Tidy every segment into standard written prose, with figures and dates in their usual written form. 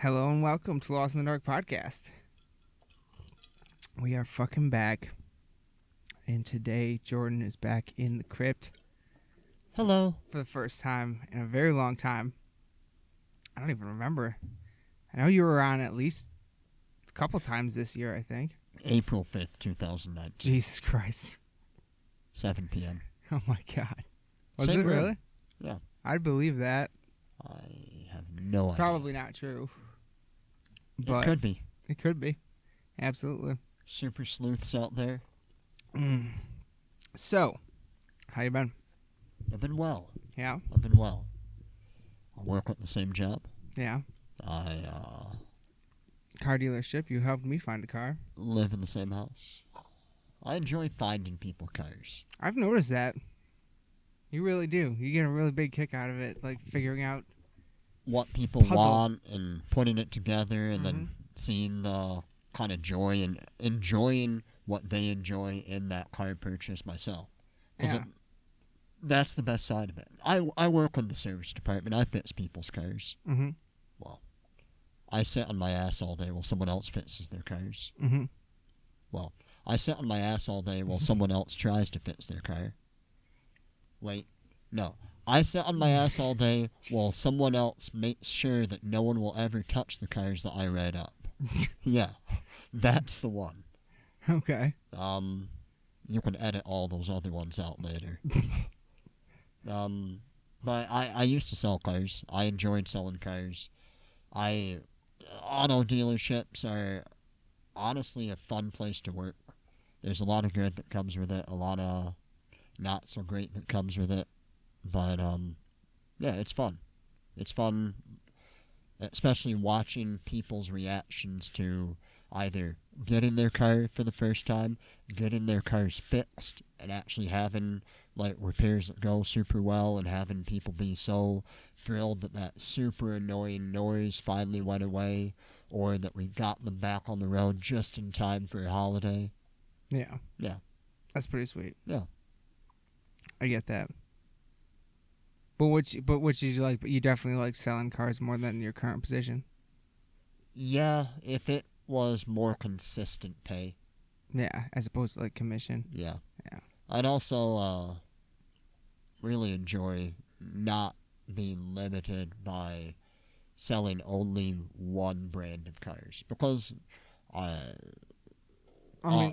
Hello and welcome to Lost in the Dark podcast. We are fucking back. And today, Jordan is back in the crypt. Hello. For the first time in a very long time. I don't even remember. I know you were on at least a couple times this year, I think. April 5th, 2019. Jesus Christ. 7 p.m. Oh my God. Was Same it room. really? Yeah. I'd believe that. I have no idea. Probably not true. But it could be. It could be. Absolutely. Super sleuths out there. So, how you been? I've been well. Yeah? I've been well. I work at the same job. Yeah. I Car dealership. You helped me find a car. live in the same house. I enjoy finding people cars. I've noticed that. You really do. You get a really big kick out of it, like figuring out what people puzzle. want and putting it together and then seeing the kind of joy and enjoying what they enjoy in that car purchase myself. Yeah. That's the best side of it. I work in the service department. I fix people's cars. Mm-hmm. Well, I sit on my ass all day while someone else fixes their cars. Mm-hmm. Well, I sit on my ass all day while someone else tries to fix their car. Wait, no. I sit on my ass all day while someone else makes sure that no one will ever touch the cars that I read up. Yeah, that's the one. Okay. You can edit all those other ones out later. But I used to sell cars. I enjoyed selling cars. Auto dealerships are honestly a fun place to work. There's a lot of good that comes with it, a lot of not so great that comes with it. But, yeah, it's fun. It's fun, especially watching people's reactions to either getting their car for the first time, getting their cars fixed, and actually having, like, repairs that go super well, and having people be so thrilled that that super annoying noise finally went away, or that we got them back on the road just in time for a holiday. Yeah. Yeah. That's pretty sweet. Yeah. I get that. But which did you like? But you definitely like selling cars more than your current position. Yeah, if it was more consistent pay. Yeah, as opposed to like commission. Yeah. Yeah. I'd also really enjoy not being limited by selling only one brand of cars, because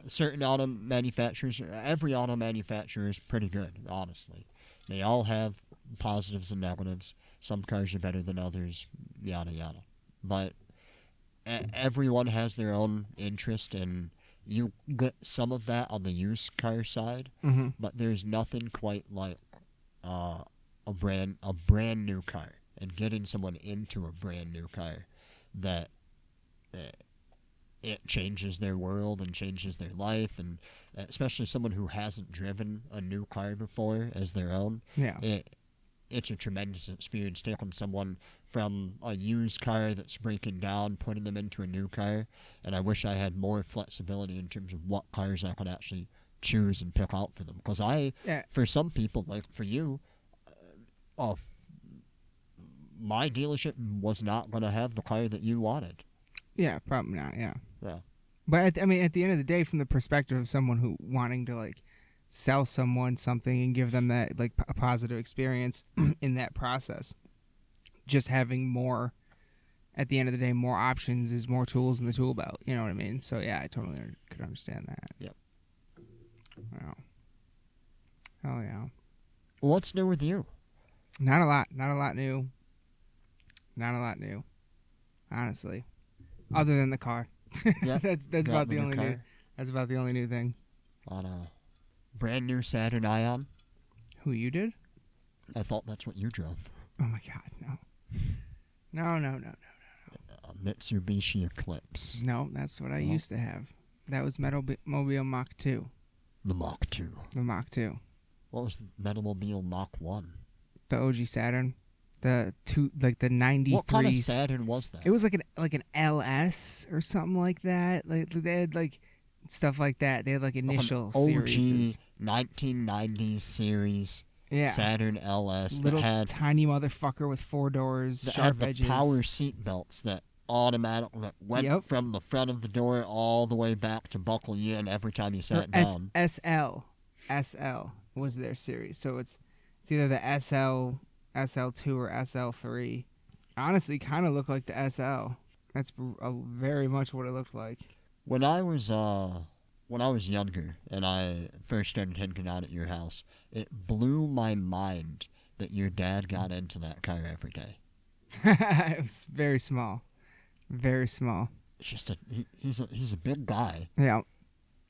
certain auto manufacturers, every auto manufacturer is pretty good, honestly. They all have positives and negatives. Some cars are better than others, yada yada. But everyone has their own interest, and you get some of that on the used car side. Mm-hmm. But there's nothing quite like a brand new car, and getting someone into a brand new car that it changes their world and changes their life, and especially someone who hasn't driven a new car before as their own. Yeah. It's a tremendous experience taking someone from a used car that's breaking down, putting them into a new car. And I wish I had more flexibility in terms of what cars I could actually choose and pick out for them. Because for some people, like for you, my dealership was not going to have the car that you wanted. Yeah, probably not. Yeah. Yeah. But at the end of the day, from the perspective of someone who wanting to like sell someone something and give them that like a positive experience in that process, just having more, at the end of the day, more options is more tools in the tool belt. You know what I mean? So yeah, I totally could understand that. Yep. Wow. Hell yeah. What's new with you? Not a lot. Not a lot new. Not a lot new. Honestly, other than the car. Yep. that's about the only new. That's about the only new thing. On a brand new Saturn Ion. Who, you did? I thought that's what you drove. Oh my God, no. No. A Mitsubishi Eclipse. No, that's what I used to have. That was Metalmobile Mach 2. The Mach 2. The Mach 2. What was the Metalmobile Mach 1? The OG Saturn. The 93. What kind of Saturn was that? It was like an LS or something like that. Like they had like stuff like that. They had like initial series. OG 1990s series. Yeah. Saturn LS Little that had tiny motherfucker with 4 doors, sharp had the edges. power seat belts that automatic that went Yep. from the front of the door all the way back to buckle you in every time you sat down. SL was their series. So it's either the SL2 or SL3. Honestly, kind of looked like the SL. That's very much what it looked like. When I was younger and I first started hanging out at your house, it blew my mind that your dad got into that car every day. It was very small. Very small. It's just he's a big guy. Yeah.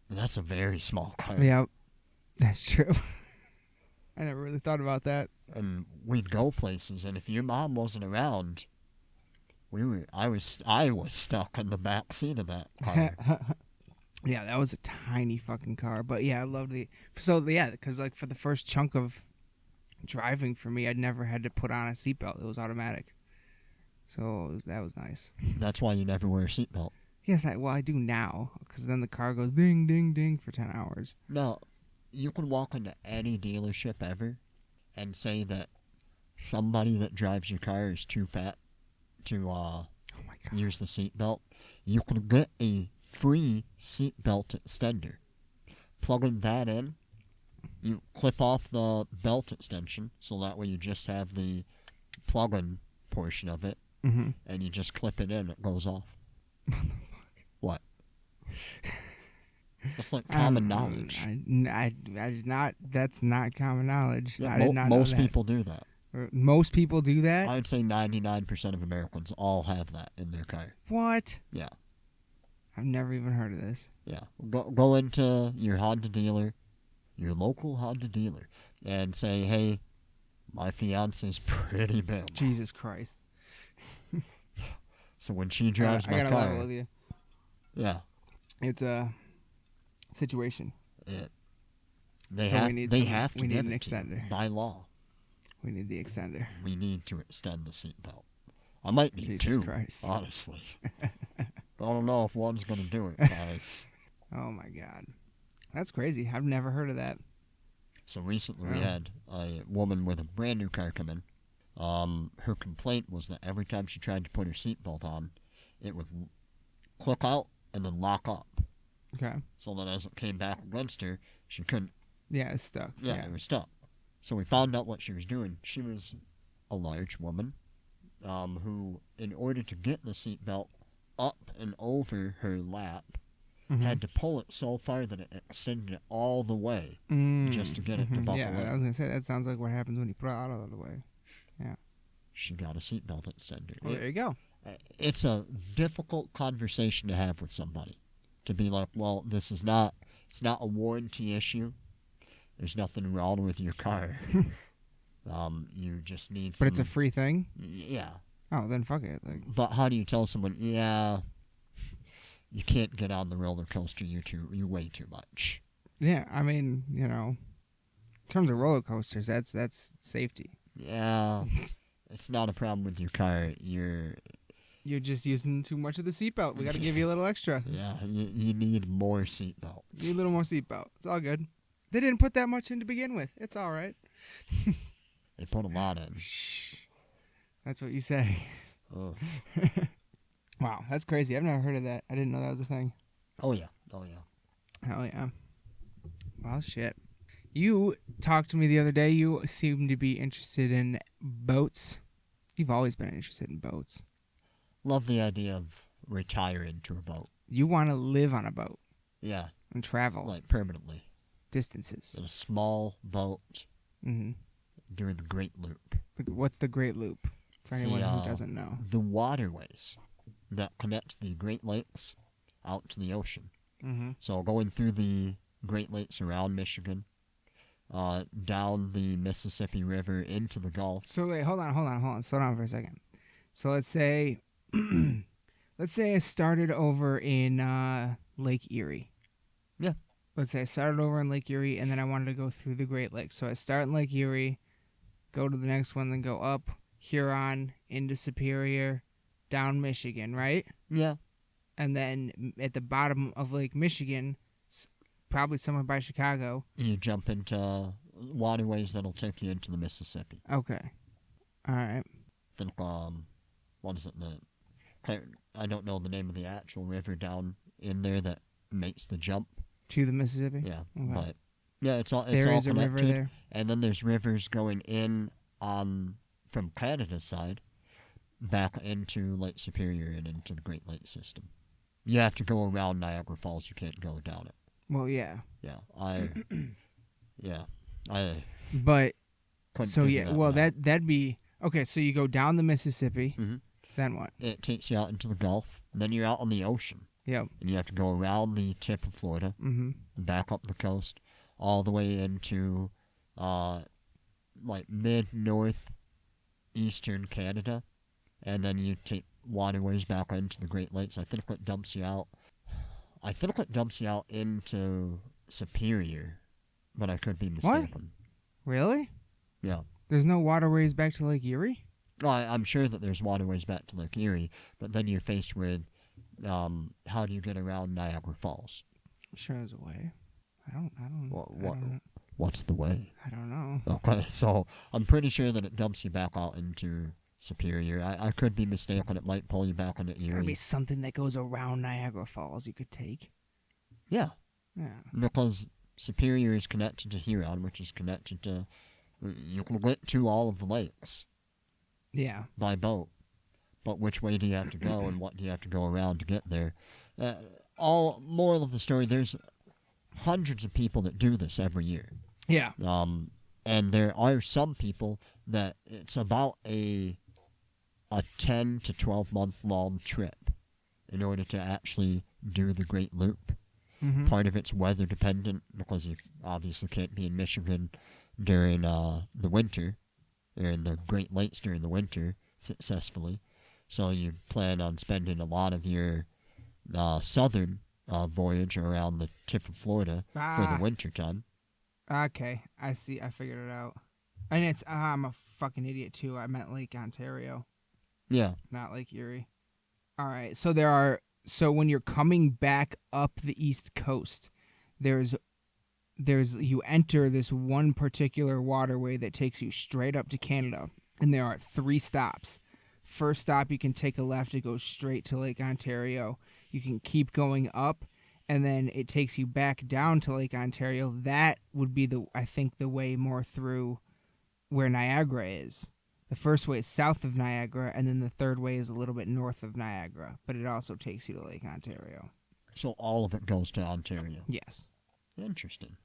And that's a very small car. Yeah. That's true. I never really thought about that. And we'd go places, and if your mom wasn't around, I was stuck in the back seat of that car. Yeah, that was a tiny fucking car. But yeah, I loved because like for the first chunk of driving for me, I'd never had to put on a seatbelt. It was automatic. So that was nice. That's why you never wear a seatbelt. Yes, I do now, because then the car goes ding, ding, ding for 10 hours. No, you can walk into any dealership ever and say that somebody that drives your car is too fat to use the seatbelt. You can get a free seatbelt extender. Plugging that in, you clip off the belt extension, so that way you just have the plug-in portion of it, Mm-hmm. and you just clip it in, it goes off. What? That's like common knowledge. I did not. That's not common knowledge. Yeah, I did not know most that. people do that. Most people do that? I'd say 99% of Americans all have that in their car. What? Yeah. I've never even heard of this. Yeah. Go into your Honda dealer, your local Honda dealer, and say, hey, my fiance's pretty big. Jesus Christ. So when she drives my I gotta car, level with you. yeah, It's a situation. They So have we need to an give it extender. to you by law. We need the extender. We need to extend the seatbelt. I might need Jesus two, Christ. honestly. I don't know if one's gonna do it, guys. Oh my God. That's crazy. I've never heard of that. So recently we Oh. had a woman with a brand new car come in. Her complaint was that every time she tried to put her seatbelt on, it would click out and then lock up. Okay. So that as it came back against her, she couldn't. Yeah, it's stuck. Yeah, it was stuck. So we found out what she was doing. She was a large woman who, in order to get the seatbelt up and over her lap, Mhm. had to pull it so far that it extended it all the way just to get it to Mhm. buckle Yeah, in. I was gonna say that sounds like what happens when you put it out of the way. She got a seatbelt extender. Well, there you go. It's a difficult conversation to have with somebody. To be like, well, it's not a warranty issue. There's nothing wrong with your car. You just need some... But it's a free thing? Yeah. Oh, then fuck it. Like, But how do you tell someone, yeah, you can't get on the roller coaster, you weigh too much. yeah, I mean, in terms of roller coasters, that's safety. Yeah. It's not a problem with your car. You're just using too much of the seatbelt. We got to give you a little extra. Yeah, you need more seatbelts. Need a little more seatbelt. It's all good. They didn't put that much in to begin with. It's all right. They put a lot in. Shh. That's what you say. Oh. Wow, that's crazy. I've never heard of that. I didn't know that was a thing. Oh yeah. Hell yeah. Well, shit. You talked to me the other day. You seem to be interested in boats. You've always been interested in boats. Love the idea of retiring to a boat. You want to live on a boat Yeah, and travel like permanently. distances. In a small boat Mm-hmm. doing the Great Loop. What's the Great Loop? For It's anyone the, who doesn't know. The waterways that connect the Great Lakes out to the ocean. Mm-hmm. So going through the Great Lakes around Michigan, down the Mississippi River into the Gulf. So wait, hold on. Slow down for a second. So let's say, I started over in Lake Erie. Yeah. Let's say I started over in Lake Erie, and then I wanted to go through the Great Lakes. So I start in Lake Erie, go to the next one, then go up Huron into Superior, down Michigan, right? Yeah. And then at the bottom of Lake Michigan, probably somewhere by Chicago. You jump into waterways that'll take you into the Mississippi. Okay. All right. Think, what is it? I don't know the name of the actual river down in there that makes the jump. To the Mississippi? Yeah, Okay. but yeah, it's all There is a connected. river there. And then there's rivers going in on from Canada's side back into Lake Superior and into the Great Lakes system. You have to go around Niagara Falls. You can't go down it. Well, yeah. Yeah, I But couldn't so figure yeah, that well one out. that'd be okay. So you go down the Mississippi, Mhm. then what? It takes you out into the Gulf. And then you're out on the ocean. Yep. And you have to go around the tip of Florida, back up the coast, all the way into like mid-northeastern Canada, and then you take waterways back into the Great Lakes. I think it dumps you out into Superior, but I could be mistaken. Really? Yeah. There's no waterways back to Lake Erie? Well, I'm sure that there's waterways back to Lake Erie, but then you're faced with how do you get around Niagara Falls? I'm sure there's a way. I don't What's the way? I don't know. Okay, so I'm pretty sure that it dumps you back out into Superior. I could be mistaken. It might pull you back into There's gotta be Erie. something that goes around Niagara Falls you could take. Yeah, Yeah. because Superior is connected to Huron, which is connected to. You can get to all of the lakes Yeah. by boat, but which way do you have to go, and what do you have to go around to get there? All moral of the story: there's hundreds of people that do this every year. Yeah. And there are some people that it's about a 10 to 12 month long trip in order to actually do the Great Loop. Mm-hmm. Part of it's weather dependent because you obviously can't be in Michigan during the winter, or in the Great Lakes during the winter successfully. So you plan on spending a lot of your southern voyage around the tip of Florida for the winter time. Okay, I see. I figured it out. And it's I'm a fucking idiot too. I meant Lake Ontario, Yeah. not Lake Erie. All right. So when you're coming back up the East Coast, there's you enter this one particular waterway that takes you straight up to Canada, and there are 3 stops. First stop, you can take a left. It goes straight to Lake Ontario. You can keep going up, and then it takes you back down to Lake Ontario. That would be I think the way more through where Niagara is. The first way is south of Niagara, and then the third way is a little bit north of Niagara, but it also takes you to Lake Ontario. So all of it goes to Ontario. Yes. Interesting.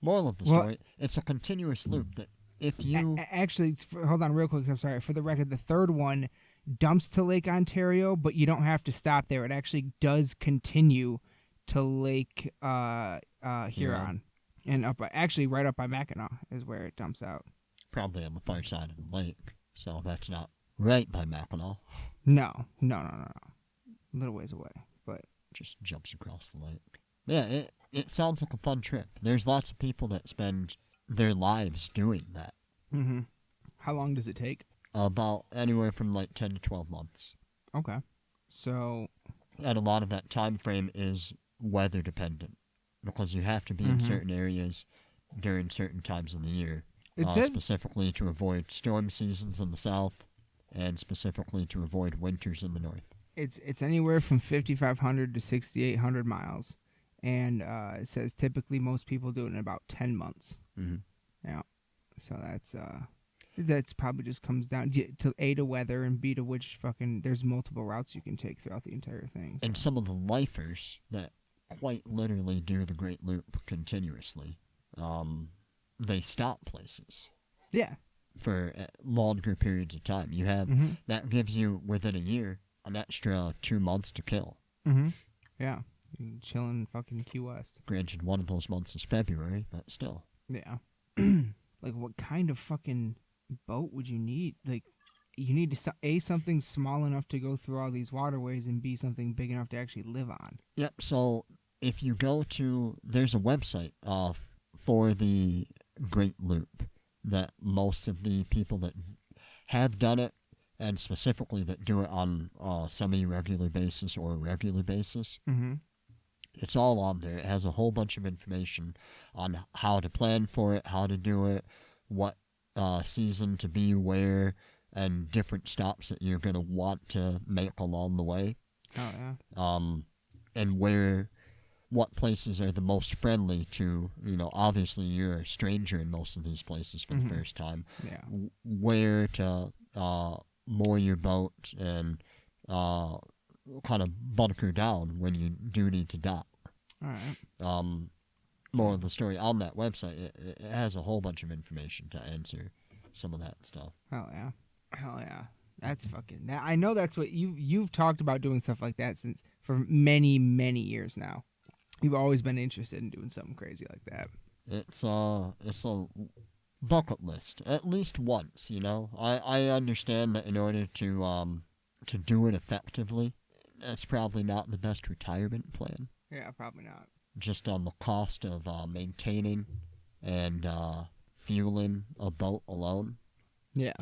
Moral of the story, it's a continuous loop that if you... Actually, hold on real quick. I'm sorry. For the record, the third one dumps to Lake Ontario, but you don't have to stop there. It actually does continue to Lake Huron. And actually right up by Mackinac is where it dumps out. Probably on the far side of the lake, so that's not right by Mackinac. No. A little ways away, but... Just jumps across the lake. Yeah, it sounds like a fun trip. There's lots of people that spend their lives doing that. Mm-hmm. How long does it take? About anywhere from like 10 to 12 months. Okay. So... And a lot of that time frame is weather dependent, because you have to be in certain areas during certain times of the year. Specifically to avoid storm seasons in the south, and specifically to avoid winters in the north. It's anywhere from 5,500 to 6,800 miles, and it says typically most people do it in about 10 months. Mm-hmm. Yeah, so that's probably just comes down to A, to weather, and B, to which there's multiple routes you can take throughout the entire thing. So. And some of the lifers that quite literally do the Great Loop continuously, they stop places. Yeah. For longer periods of time. You have that gives you within a year an extra 2 months to kill. Mm-hmm. Yeah. Chilling fucking Key West. Granted, one of those months is February, but still. Yeah. Like, what kind of fucking boat would you need? Like, you need to A, something small enough to go through all these waterways, and B, something big enough to actually live on. Yep. So if you go to, there's a website for the Great Loop that most of the people that have done it, and specifically that do it on semi-regular basis or a regular basis, it's all on there. It has a whole bunch of information on how to plan for it, how to do it, what season to be where, and different stops that you're going to want to make along the way. Oh yeah. And what places are the most friendly to, obviously you're a stranger in most of these places for the first time. Yeah. Where to moor your boat and kind of bunker down when you do need to dock. All right. More of the story on that website. It has a whole bunch of information to answer some of that stuff. Hell yeah. Hell yeah. That's fucking. I know that's what you've talked about doing stuff like that since for many years now. You've always been interested in doing something crazy like that. It's a bucket list at least once. I understand that in order to do it effectively, that's probably not the best retirement plan. Yeah, probably not. Just on the cost of maintaining and fueling a boat alone. Yeah.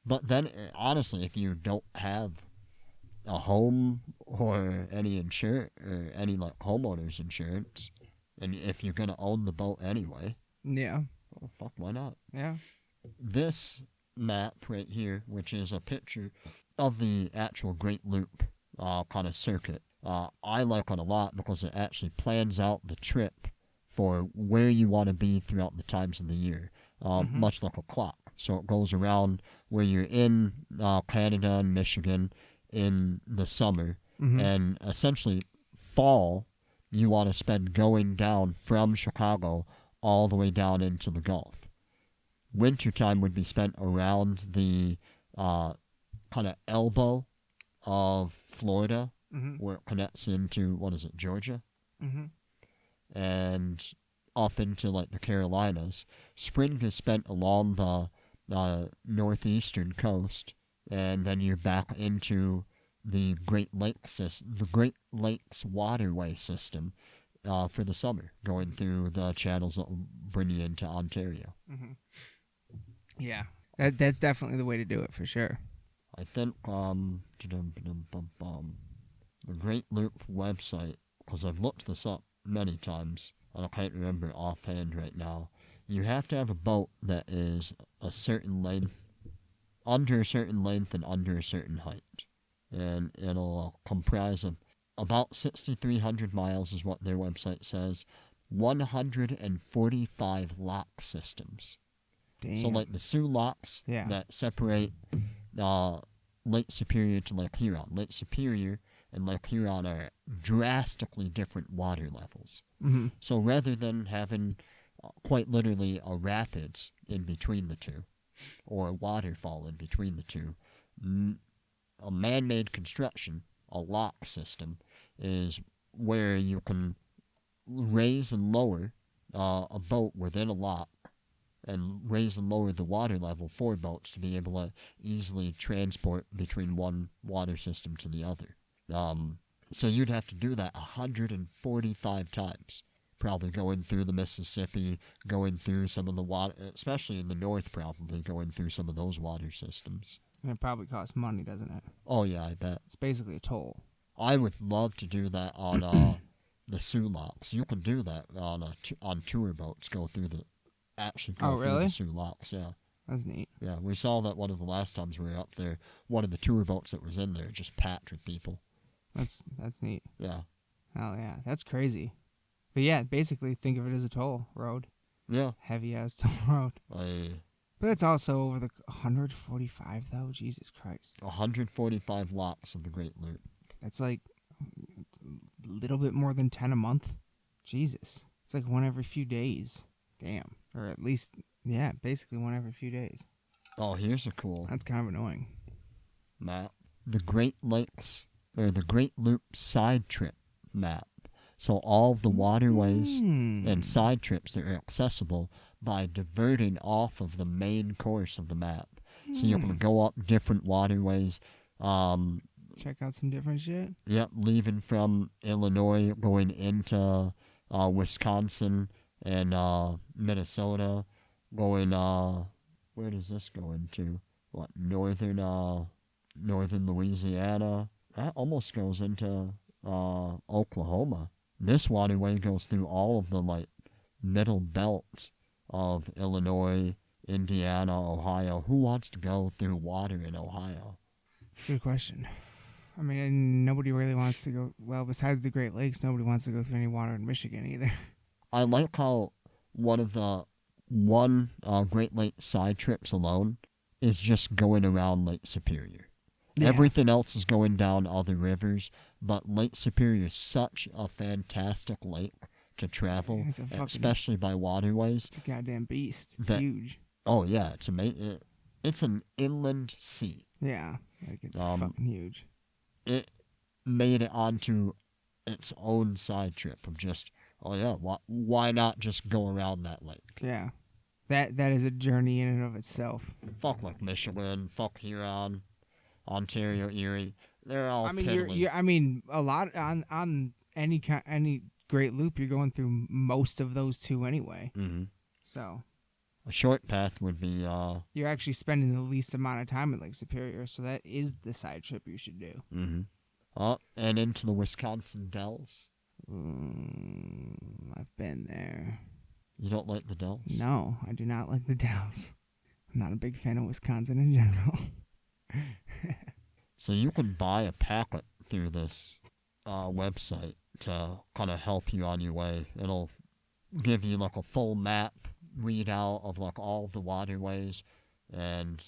But then, honestly, if you don't have a home or any insurance or any like homeowners insurance, and if you're gonna own the boat anyway, Yeah. well, fuck, why not? Yeah. This map right here, which is a picture of the actual Great Loop kind of circuit, I like it a lot because it actually plans out the trip for where you want to be throughout the times of the year, much like a clock. So it goes around where you're in Canada and Michigan in the summer, and essentially fall you want to spend going down from Chicago all the way down into the Gulf. Wintertime would be spent around the kind of elbow of Florida, where it connects into, Georgia? And up into like the Carolinas. Spring is spent along the northeastern coast, and then you're back into the Great Lakes waterway system for the summer, going through the channels that will bring you into Ontario. Yeah. That's definitely the way to do it for sure. I think the Great Loop website, because I've looked this up many times, and I can't remember it offhand right now. You have to have a boat that is a certain length, under a certain length and under a certain height. And it'll comprise of about 6,300 miles is what their website says, 145 lock systems. Damn. So like the Sioux locks that separate Lake Superior to Lake Huron. Lake Superior and Lake Huron are drastically different water levels. So rather than having quite literally a rapids in between the two, or a waterfall in between the two, a man-made construction, a lock system, is where you can raise and lower a boat within a lock, and raise and lower the water level for boats to be able to easily transport between one water system to the other. So you'd have to do that 145 times, probably going through the Mississippi, going through some of the water, especially in the north, probably going through some of those water systems. And it probably costs money, doesn't it? Oh yeah, I bet. It's basically a toll. I would love to do that on the Sioux locks. You can do that on tour boats. Go through the through the Sioux locks. Yeah, that's neat. Yeah, we saw that one of the last times we were up there. One of the tour boats that was in there just packed with people. That's neat. Yeah. Hell yeah, that's crazy. But yeah, basically think of it as a toll road. Yeah. Heavy ass toll road. But it's also over the 145 though. Jesus Christ. 145 locks of the Great Loop. That's like a little bit more than 10 a month. Jesus. It's like one every few days. Damn. Or at least, yeah, basically one every few days. Oh, here's a cool. That's kind of annoying. Map. The Great Lakes, or the Great Loop side trip map. So all of the waterways and side trips that are accessible by diverting off of the main course of the map. So you can go up different waterways. Check out some different shit. Yep, leaving from Illinois, going into Wisconsin and Minnesota, going, where does this go into? What, northern Louisiana? That almost goes into Oklahoma. This waterway goes through all of the, like, middle belt of Illinois, Indiana, Ohio. Who wants to go through water in Ohio? Good question. I mean, and nobody really wants to go. Well, besides the Great Lakes, nobody wants to go through any water in Michigan either. I like how one of the Great Lakes side trips alone is just going around Lake Superior. Yeah. Everything else is going down other rivers, but Lake Superior is such a fantastic lake to travel, It's a fucking, especially by waterways. it's a goddamn beast. It's That- huge. Oh yeah, it's amazing. It's an inland sea. Yeah, like it's Um, fucking huge. It made it onto its own side trip of just, oh yeah, why not just go around that lake? Yeah, that is a journey in and of itself. Fuck like Michigan, fuck Huron, Ontario, Erie. They're all I mean, piddly. I mean, a lot on any Great Loop, you're going through most of those two anyway. Mm-hmm. So A short path would be you're actually spending the least amount of time in Lake Superior. So that is the side trip you should do. And into the Wisconsin Dells. I've been there. You don't like the Dells? No, I do not like the Dells. I'm not a big fan of Wisconsin in general. So you can buy a packet through this website to kind of help you on your way. It'll give you like a full map readout of like all the waterways and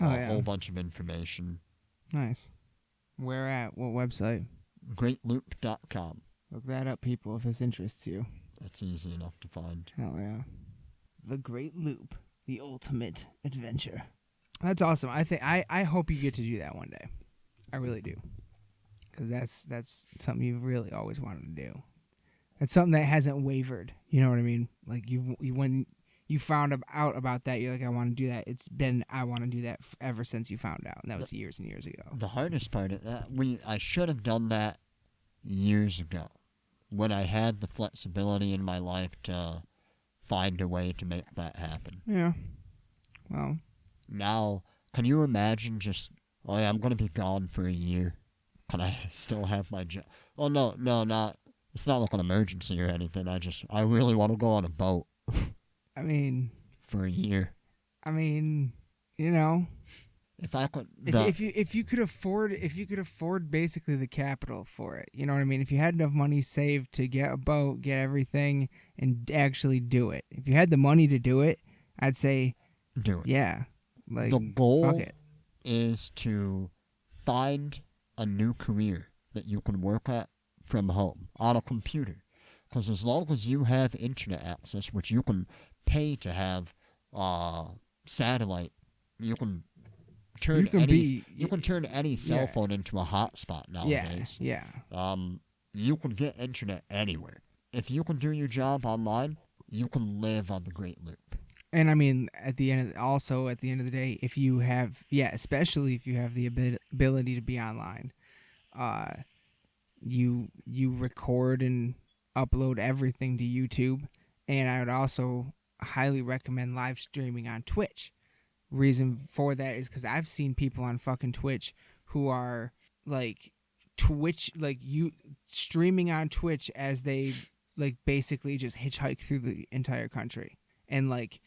a whole bunch of information. Nice. Where at? What website? Greatloop.com. Look that up, people, if this interests you. That's easy enough to find. Hell yeah. The Great Loop, the ultimate adventure. That's awesome. I hope you get to do that one day. I really do. Because that's something you've really always wanted to do. It's something that hasn't wavered. You know what I mean? Like you when you found out about that, you're like, I want to do that. It's been, I want to do that ever since you found out. And that was years and years ago. The hardest part of that, I should have done that years ago when I had the flexibility in my life to find a way to make that happen. Yeah. Well. Now, can you imagine just, oh yeah, I'm going to be gone for a year. Can I still have my job? Oh, no, not. It's not like an emergency or anything. I really want to go on a boat. I mean, for a year. I mean, you know, if I could, if you could afford basically the capital for it, you know what I mean. If you had enough money saved to get a boat, get everything, and actually do it. If you had the money to do it, I'd say do it. Yeah, like the goal is to find a new career that you can work at from home on a computer. Because as long as you have internet access, which you can pay to have satellite, you can turn any cell phone into a hotspot nowadays. Yeah. You can get internet anywhere. If you can do your job online, you can live on the Great Loop. And I mean, at the end of the day, if you have, especially if you have the ability to be online, you record and upload everything to YouTube, and I would also highly recommend live streaming on Twitch. Reason for that is because I've seen people on fucking Twitch who are like streaming on Twitch as they like basically just hitchhike through the entire country, and like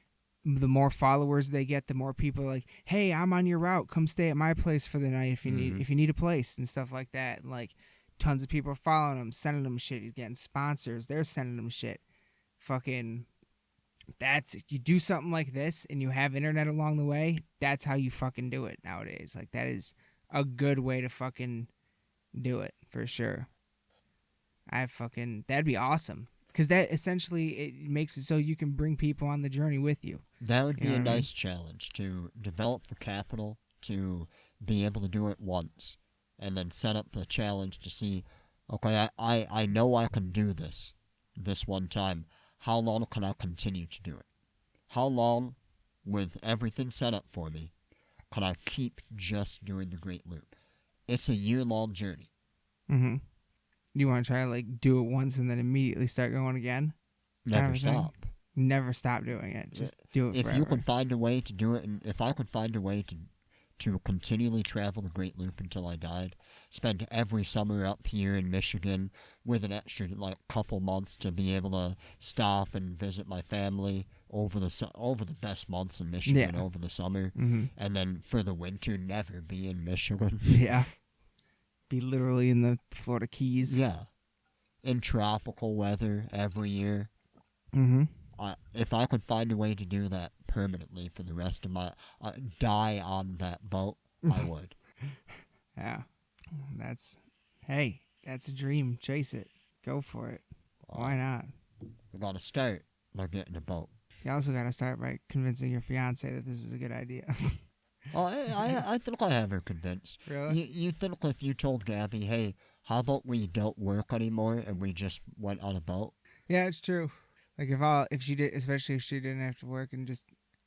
the more followers they get, the more people are like, hey, I'm on your route, come stay at my place for the night if you need a place and stuff like that. And like tons of people are following him, sending them shit. He's getting sponsors. They're sending him shit. Fucking, you do something like this and you have internet along the way, that's how you fucking do it nowadays. Like, that is a good way to fucking do it, for sure. That'd be awesome. Because that essentially, it makes it so you can bring people on the journey with you. That would be a nice challenge, to develop the capital, to be able to do it once. And then set up the challenge to see, okay, I know I can do this one time. How long can I continue to do it? How long, with everything set up for me, can I keep just doing the Great Loop? It's a year-long journey. Mm-hmm. You want to try to like do it once and then immediately start going again? Never stop. Never stop doing it. Just do it forever. If you can find a way to do it, and if I could find a way to continually travel the Great Loop until I died, spend every summer up here in Michigan with an extra like couple months to be able to stop and visit my family over the best months in Michigan over the summer, and then for the winter never be in Michigan. Yeah, be literally in the Florida Keys. Yeah. In tropical weather every year. Mm-hmm. If I could find a way to do that permanently for the rest of my... die on that boat, I would. Yeah. Hey, that's a dream. Chase it. Go for it. Why not? We gotta start by getting a boat. You also got to start by convincing your fiance that this is a good idea. Oh, I think I have her convinced. Really? You think if you told Gabby, hey, how about we don't work anymore and we just went on a boat? Yeah, it's true. Like if she did, especially if she didn't have to work and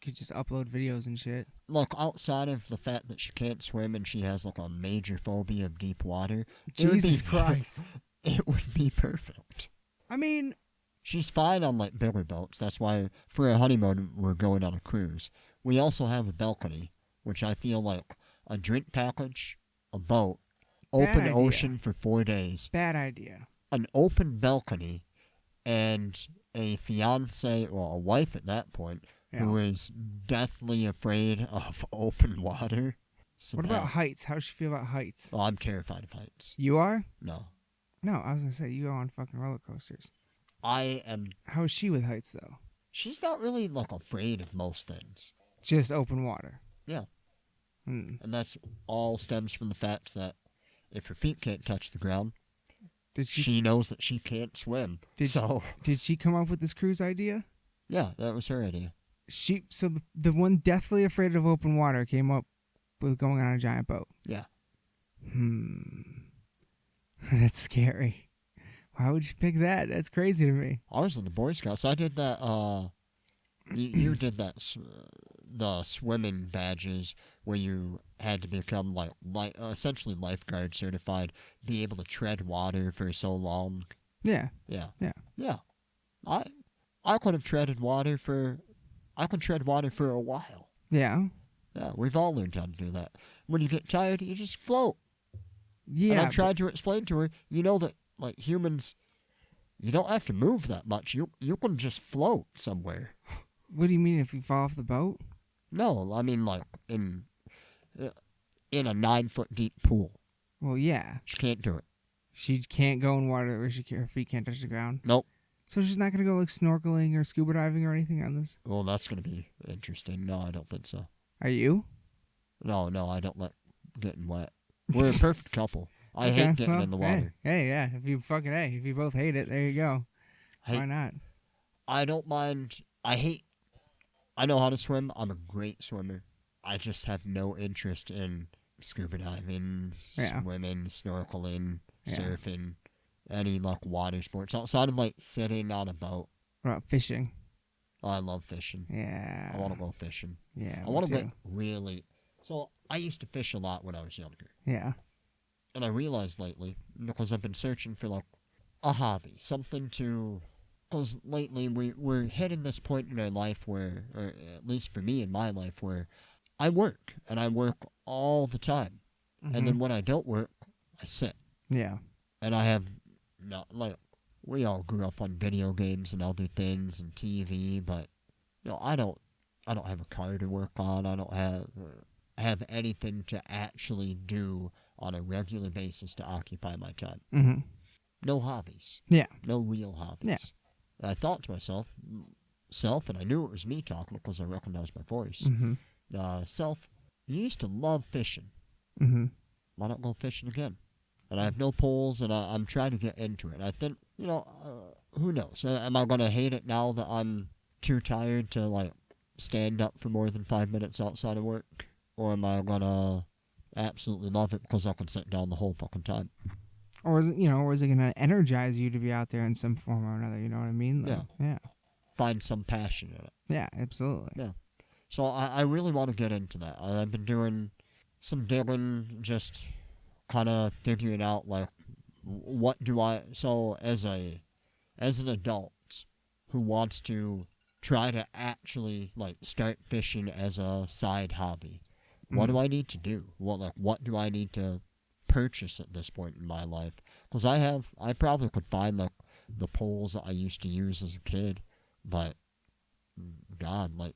could just upload videos and shit. Look, outside of the fact that she can't swim and she has like a major phobia of deep water, Jesus Christ. It would be perfect. I mean, she's fine on like bigger boats. That's why for a honeymoon we're going on a cruise. We also have a balcony, which I feel like a drink package, a boat, open ocean for 4 days. Bad idea. An open balcony, and a fiance, well, a wife at that point, who is deathly afraid of open water. What about heights? How does she feel about heights? Oh, I'm terrified of heights. You are? No. No, I was going to say, you go on fucking roller coasters. I am... How is she with heights, though? She's not really, like, afraid of most things. Just open water. Yeah. And that's all stems from the fact that if her feet can't touch the ground, she knows that she can't swim. Did she come up with this cruise idea? Yeah, that was her idea. So the one deathly afraid of open water came up with going on a giant boat. Yeah. That's scary. Why would you pick that? That's crazy to me. I was in the Boy Scouts. I did that. You did that. The swimming badges where you had to become essentially lifeguard certified, be able to tread water for so long. Yeah. Yeah. Yeah. Yeah. I could have treaded water for. I could tread water for a while. Yeah. Yeah, we've all learned how to do that. When you get tired, you just float. Yeah. And I've tried to explain to her, that, like, humans, you don't have to move that much. You can just float somewhere. What do you mean if you fall off the boat? No, I mean, like, in a 9-foot deep pool. Well, yeah. She can't do it. She can't go in water where her feet can't touch the ground? Nope. So she's not going to go, like, snorkeling or scuba diving or anything on this? Well, that's going to be interesting. No, I don't think so. Are you? No, I don't like getting wet. We're a perfect couple. I hate getting in the water. Hey, yeah. If you both hate it, there you go. Why not? I don't mind. I know how to swim. I'm a great swimmer. I just have no interest in scuba diving, swimming, snorkeling, surfing, any, like, water sports outside of, like, sitting on a boat. What about fishing? Oh, I love fishing. Yeah. I want to go fishing. Yeah. I want to get really... So, I used to fish a lot when I was younger. Yeah. And I realized lately, because I've been searching for, like, a hobby, something to... Because lately we're hitting this point in our life where, or at least for me in my life, where I work, and I work all the time. Mm-hmm. And then when I don't work, I sit. Yeah. And I have, we all grew up on video games and other things and TV, but, I don't have a car to work on. I don't have anything to actually do on a regular basis to occupy my time. Mm-hmm. No hobbies. Yeah. No real hobbies. Yeah. And I thought to myself, and I knew it was me talking because I recognized my voice. Mm-hmm. Self, you used to love fishing. Mm-hmm. Why not go fishing again? And I have no poles, and I'm trying to get into it. I think, who knows? Am I going to hate it now that I'm too tired to, like, stand up for more than 5 minutes outside of work? Or am I going to absolutely love it because I can sit down the whole fucking time? Or is it going to energize you to be out there in some form or another? You know what I mean? Yeah. Yeah. Find some passion in it. Yeah, absolutely. Yeah. So I really want to get into that. I've been doing some digging, just kind of figuring out, like, what do I... So as an adult who wants to try to actually, like, start fishing as a side hobby, what do I need to do? What do I need to purchase at this point in my life? Because I probably could find, like, the poles that I used to use as a kid, but God, like,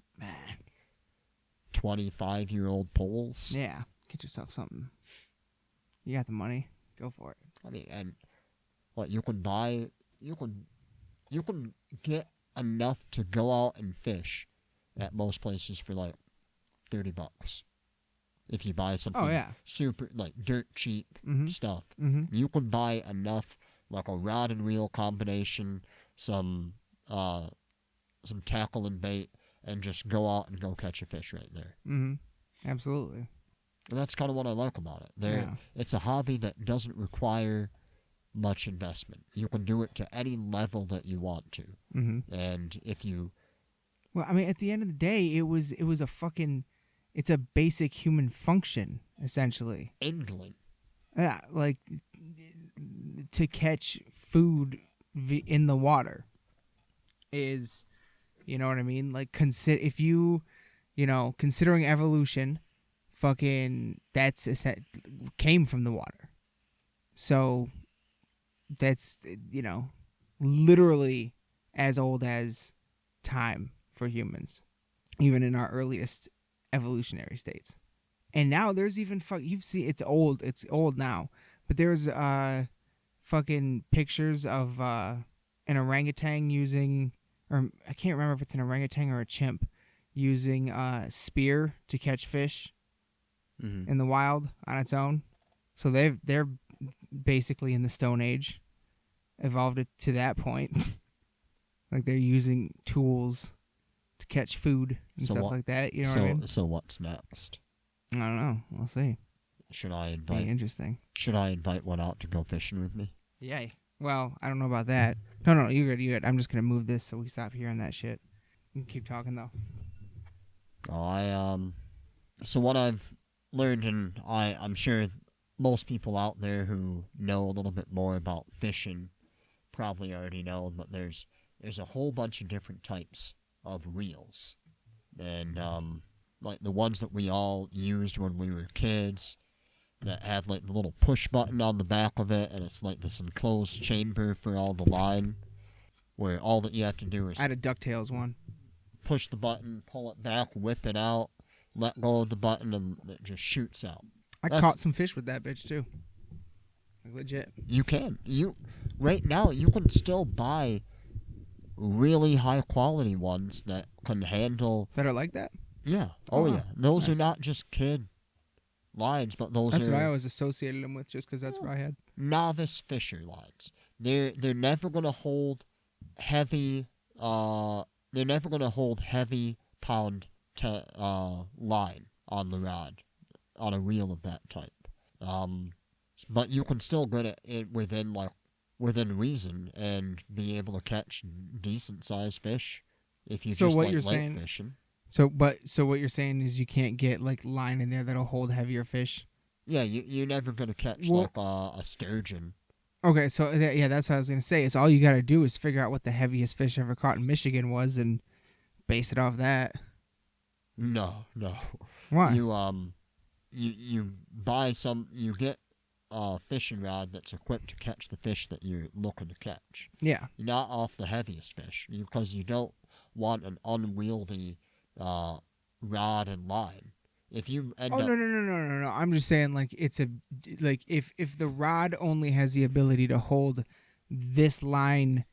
25-year-old poles. Yeah, get yourself something. You got the money. Go for it. I mean, and what you can get enough to go out and fish at most places for like $30. If you buy something super like dirt cheap stuff, you can buy enough, like a rod and reel combination, some tackle and bait, and just go out and go catch a fish right there. Absolutely. And that's kind of what I like about it. It's a hobby that doesn't require much investment. You can do it to any level that you want to. And if you... Well, I mean, at the end of the day, it was a fucking... It's a basic human function, essentially. Angling. Yeah, like, to catch food in the water is, you know what I mean? Like, if you, considering evolution, fucking, came from the water. So, that's, literally as old as time for humans, even in our earliest evolutionary states. And now there's even you've seen it's old now, but there's fucking pictures of an orangutan using, or I can't remember if it's an orangutan or a chimp, using a spear to catch fish in the wild on its own. So they're basically in the Stone Age, evolved it to that point. Like they're using tools to catch food and stuff like that. You know what I mean? So what's next? I don't know. We'll see. Should I invite? Interesting. Should I invite one out to go fishing with me? Yay. Well, I don't know about that. No, you're good. I'm just gonna move this so we stop hearing that shit. You can keep talking though. So what I've learned, and I'm sure most people out there who know a little bit more about fishing probably already know, but there's a whole bunch of different types of reels, and like the ones that we all used when we were kids, that have like the little push button on the back of it, and it's like this enclosed chamber for all the line, where all that you have to do is... I had a DuckTales one. Push the button, pull it back, whip it out, let go of the button, and it just shoots out. I caught some fish with that bitch too. Like legit. You can. Right now, you can still buy really high quality ones that can handle... That are like that? Yeah. Oh, yeah. Those are not just kid lines, but those That's are... what I always associated them with, just because that's what I had. Novice fisher lines. They're never going to hold heavy... they're never going to hold heavy pound line on the rod, on a reel of that type. But you can still get it within reason and be able to catch decent sized fish if you just like lake fishing. So what you're saying is you can't get like line in there that'll hold heavier fish? Yeah, you're never going to catch like a sturgeon. Okay, so that's what I was going to say. Is all you got to do is figure out what the heaviest fish ever caught in Michigan was and base it off that. No. Why? You buy some, you get a fishing rod that's equipped to catch the fish that you're looking to catch. Yeah. Not off the heaviest fish, because you don't want an unwieldy rod and line. If you end up... No. I'm just saying, like, it's if the rod only has the ability to hold this line,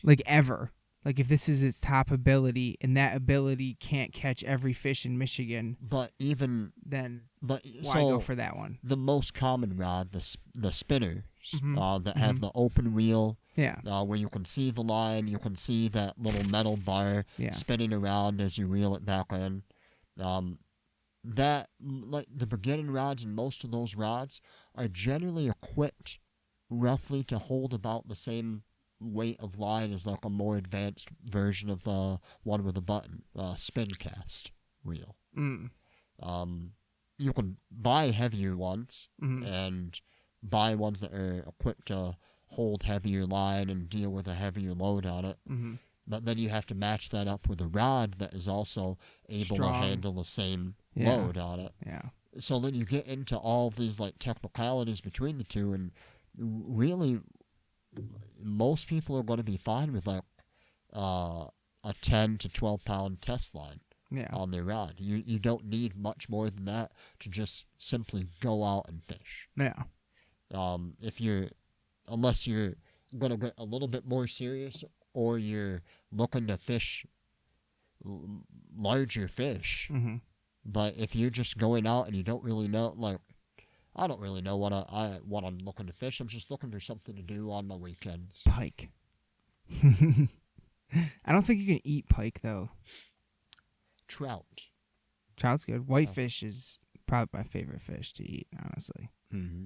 like, ever, like, if this is its top ability and that ability can't catch every fish in Michigan, then why go for that one? The most common rod, the spinners, that have the open reel, where you can see the line, you can see that little metal bar spinning around as you reel it back in. That, like, the beginning rods and most of those rods are generally equipped roughly to hold about the same weight of line as like a more advanced version of the one with a button, spin cast reel. You can buy heavier ones and buy ones that are equipped to hold heavier line and deal with a heavier load on it. But then you have to match that up with a rod that is also able to handle the same load on it. Yeah. So then you get into all of these like technicalities between the two, and really most people are going to be fine with like a 10 to 12 pound test line on their rod. You don't need much more than that to just simply go out and fish. Yeah. If you're, unless you're gonna get a little bit more serious, or you're looking to fish larger fish. Mm-hmm. But if you're just going out and you don't really know, like, I don't really know what I'm looking to fish. I'm just looking for something to do on my weekends. Pike. I don't think you can eat pike though. Trout. Trout's good. Whitefish is probably my favorite fish to eat, honestly. Mm-hmm.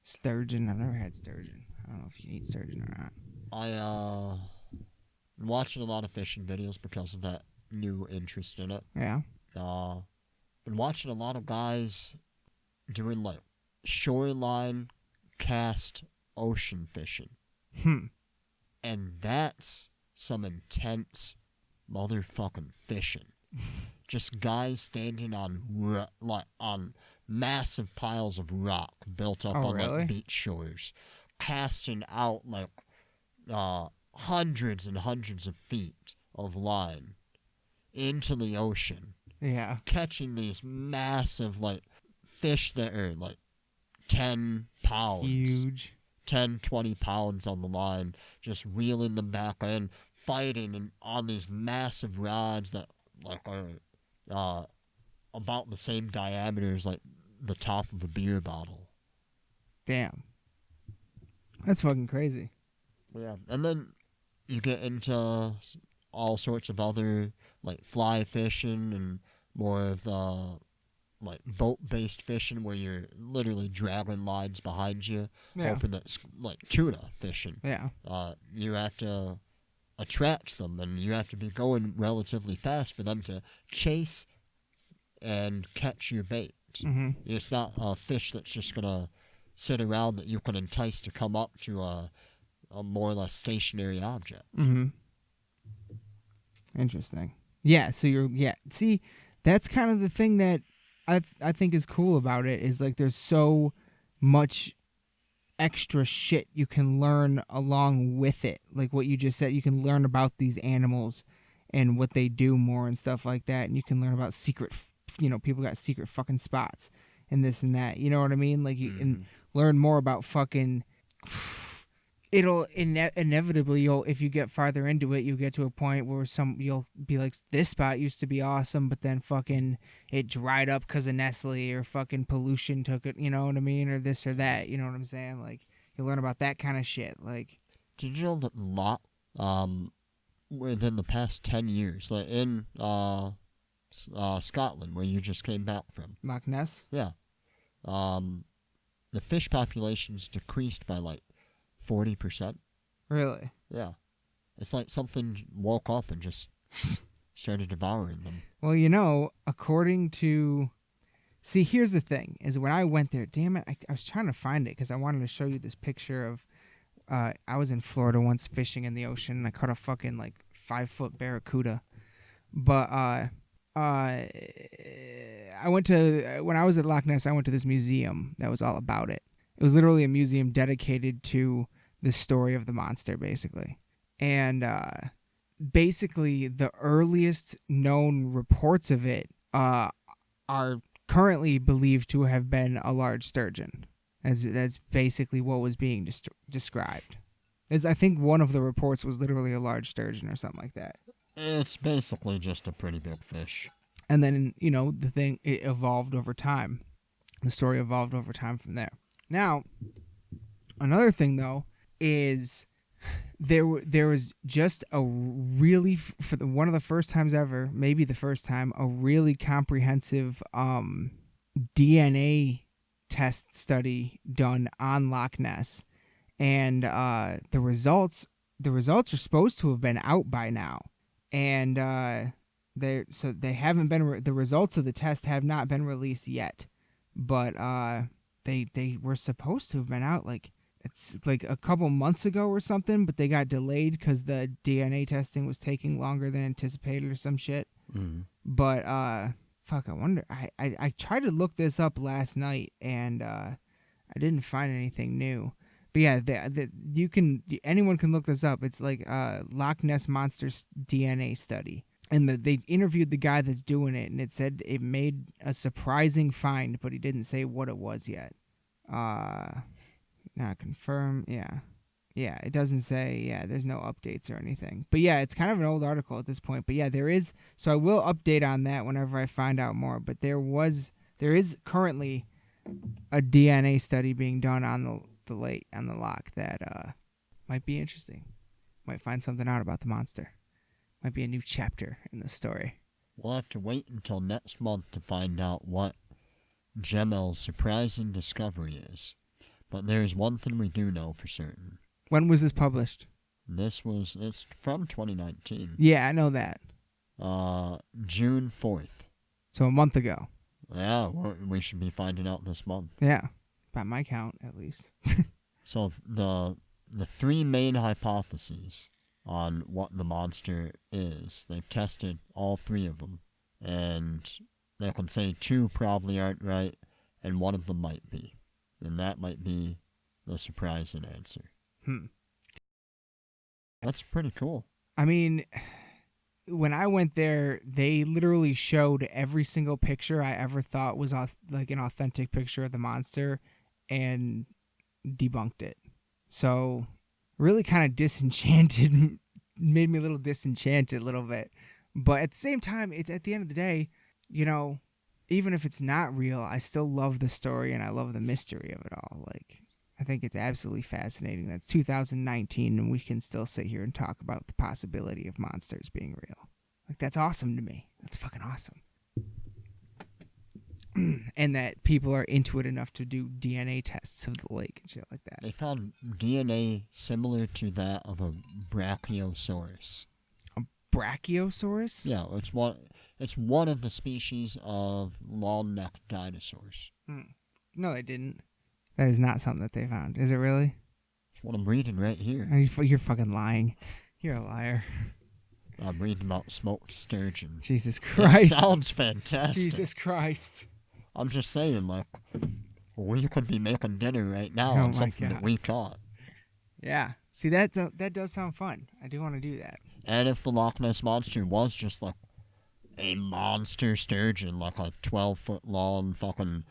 Sturgeon. I've never had sturgeon. I don't know if you can eat sturgeon or not. Been watching a lot of fishing videos because of that new interest in it. Yeah. Been watching a lot of guys doing like shoreline cast ocean fishing. And that's some intense motherfucking fishing. Just guys standing on on massive piles of rock built up on really? like beach shores, casting out like hundreds and hundreds of feet of line into the ocean. Yeah. Catching these massive like fish that are like 10 pounds. Huge. 10, 20 pounds on the line, just reeling them back in, fighting and on these massive rods that like are about the same diameter as like the top of a beer bottle. Damn. That's fucking crazy. Yeah, and then you get into all sorts of other like fly fishing and more of like boat-based fishing where you're literally dragging lines behind you, hoping that's like tuna fishing. Yeah. You have to attract them, and you have to be going relatively fast for them to chase and catch your bait. Mm-hmm. It's not a fish that's just gonna sit around that you can entice to come up to a more or less stationary object. Mm-hmm. Interesting. Yeah, so see, that's kind of the thing that I think is cool about it, is like there's so much extra shit you can learn along with it. Like what you just said, you can learn about these animals and what they do more and stuff like that, and you can learn about secret, people got secret fucking spots and this and that. You know what I mean? Like you can learn more about fucking. It'll inevitably, if you get farther into it, you'll get to a point where you'll be like, this spot used to be awesome, but then fucking it dried up because of Nestle, or fucking pollution took it, you know what I mean, or this or that, you know what I'm saying? Like, you learn about that kind of shit. Like, did you know that within the past 10 years, like in Scotland, where you just came back from, Loch Ness? Yeah, the fish population's decreased by like 40%. Really? Yeah. It's like something woke up and just started devouring them. Well, according to... See, here's the thing, is when I went there, damn it, I was trying to find it because I wanted to show you this picture of... I was in Florida once fishing in the ocean, and I caught a fucking, 5-foot barracuda. But, I went to... When I was at Loch Ness, I went to this museum that was all about it. It was literally a museum dedicated to the story of the monster, basically. And basically, the earliest known reports of it are currently believed to have been a large sturgeon. That's basically what was being described. I think one of the reports was literally a large sturgeon or something like that. It's basically just a pretty big fish. And then, it evolved over time. The story evolved over time from there. Now, another thing, though, is there was just a really, one of the first times ever, maybe the first time, a really comprehensive DNA test study done on Loch Ness. And the results are supposed to have been out by now. And they haven't been, the results of the test have not been released yet. But they were supposed to have been out it's like a couple months ago or something, but they got delayed because the DNA testing was taking longer than anticipated or some shit. But fuck, I wonder. I tried to look this up last night, and I didn't find anything new. But yeah, anyone can look this up. It's like Loch Ness Monsters DNA study. And they interviewed the guy that's doing it, and it said it made a surprising find, but he didn't say what it was yet. Not confirmed. Yeah. Yeah, it doesn't say, there's no updates or anything. But yeah, it's kind of an old article at this point. But yeah, there is, so I will update on that whenever I find out more. But there is currently a DNA study being done on the lock that might be interesting. Might find something out about the monster. Might be a new chapter in the story. We'll have to wait until next month to find out what Gemel's surprising discovery is. But there is one thing we do know for certain. When was this published? It's from 2019. Yeah, I know that. June 4th. So a month ago. Yeah, we should be finding out this month. Yeah, by my count, at least. So the three main hypotheses on what the monster is, they've tested all three of them. And they can say two probably aren't right, and one of them might be. And that might be the surprising answer. That's pretty cool. I mean, when I went there, they literally showed every single picture I ever thought was like an authentic picture of the monster and debunked it. So really kind of disenchanted, made me a little disenchanted a little bit. But at the same time, it's at the end of the day, you know, even if it's not real, I still love the story and I love the mystery of it all. Like, I think it's absolutely fascinating that it's 2019 and we can still sit here and talk about the possibility of monsters being real. Like, that's awesome to me. That's fucking awesome. And that people are into it enough to do DNA tests of the lake and shit like that. They found DNA similar to that of a brachiosaurus. A brachiosaurus? Yeah, it's one of the species of long-necked dinosaurs. No, they didn't. That is not something that they found. Is it really? That's what I'm reading right here. You're fucking lying. You're a liar. I'm reading about smoked sturgeon. Jesus Christ. It sounds fantastic. Jesus Christ. I'm just saying, like, we could be making dinner right now on something that we caught. Yeah. See, that does sound fun. I do want to do that. And if the Loch Ness Monster was just, like, a monster sturgeon, like a 12-foot long fucking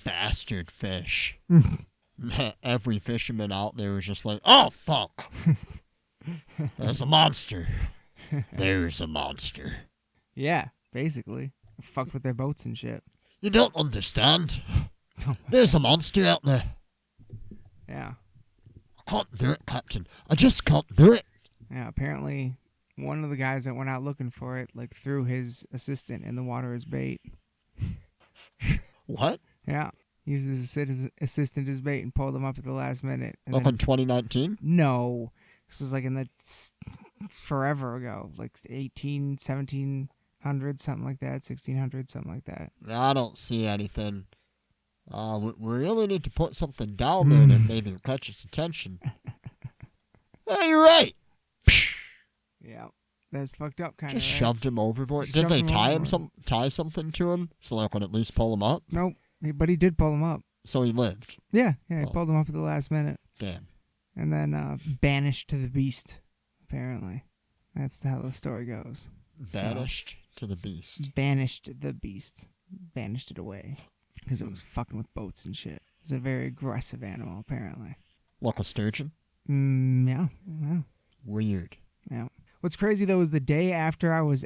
bastard fish, every fisherman out there was just like, oh, fuck. There's a monster. There's a monster. Yeah, basically. Fucked with their boats and shit. You don't understand. There's a monster out there. Yeah. I can't do it, Captain. I just can't do it. Yeah, apparently one of the guys that went out looking for it, like, threw his assistant in the water as bait. What? Yeah. He used his assistant as bait and pulled him up at the last minute. Like in 2019? No. This was like in the forever ago, like 1700, something like that, 1600, something like that. I don't see anything. We really need to put something down there that maybe catch its attention. Hey, you're right. Yeah, that's fucked up, kind of. Just shoved him overboard. Did they tie something to him so they could at least pull him up? Nope, but he did pull him up. So he lived. Yeah, he pulled him up at the last minute. Damn. And then banished to the beast. Apparently, that's how the story goes. Banished to the beast. Banished the beast. Banished it away because it was fucking with boats and shit. It's a very aggressive animal, apparently. Like a sturgeon? Yeah. Weird. Yeah. What's crazy, though, is the day after I was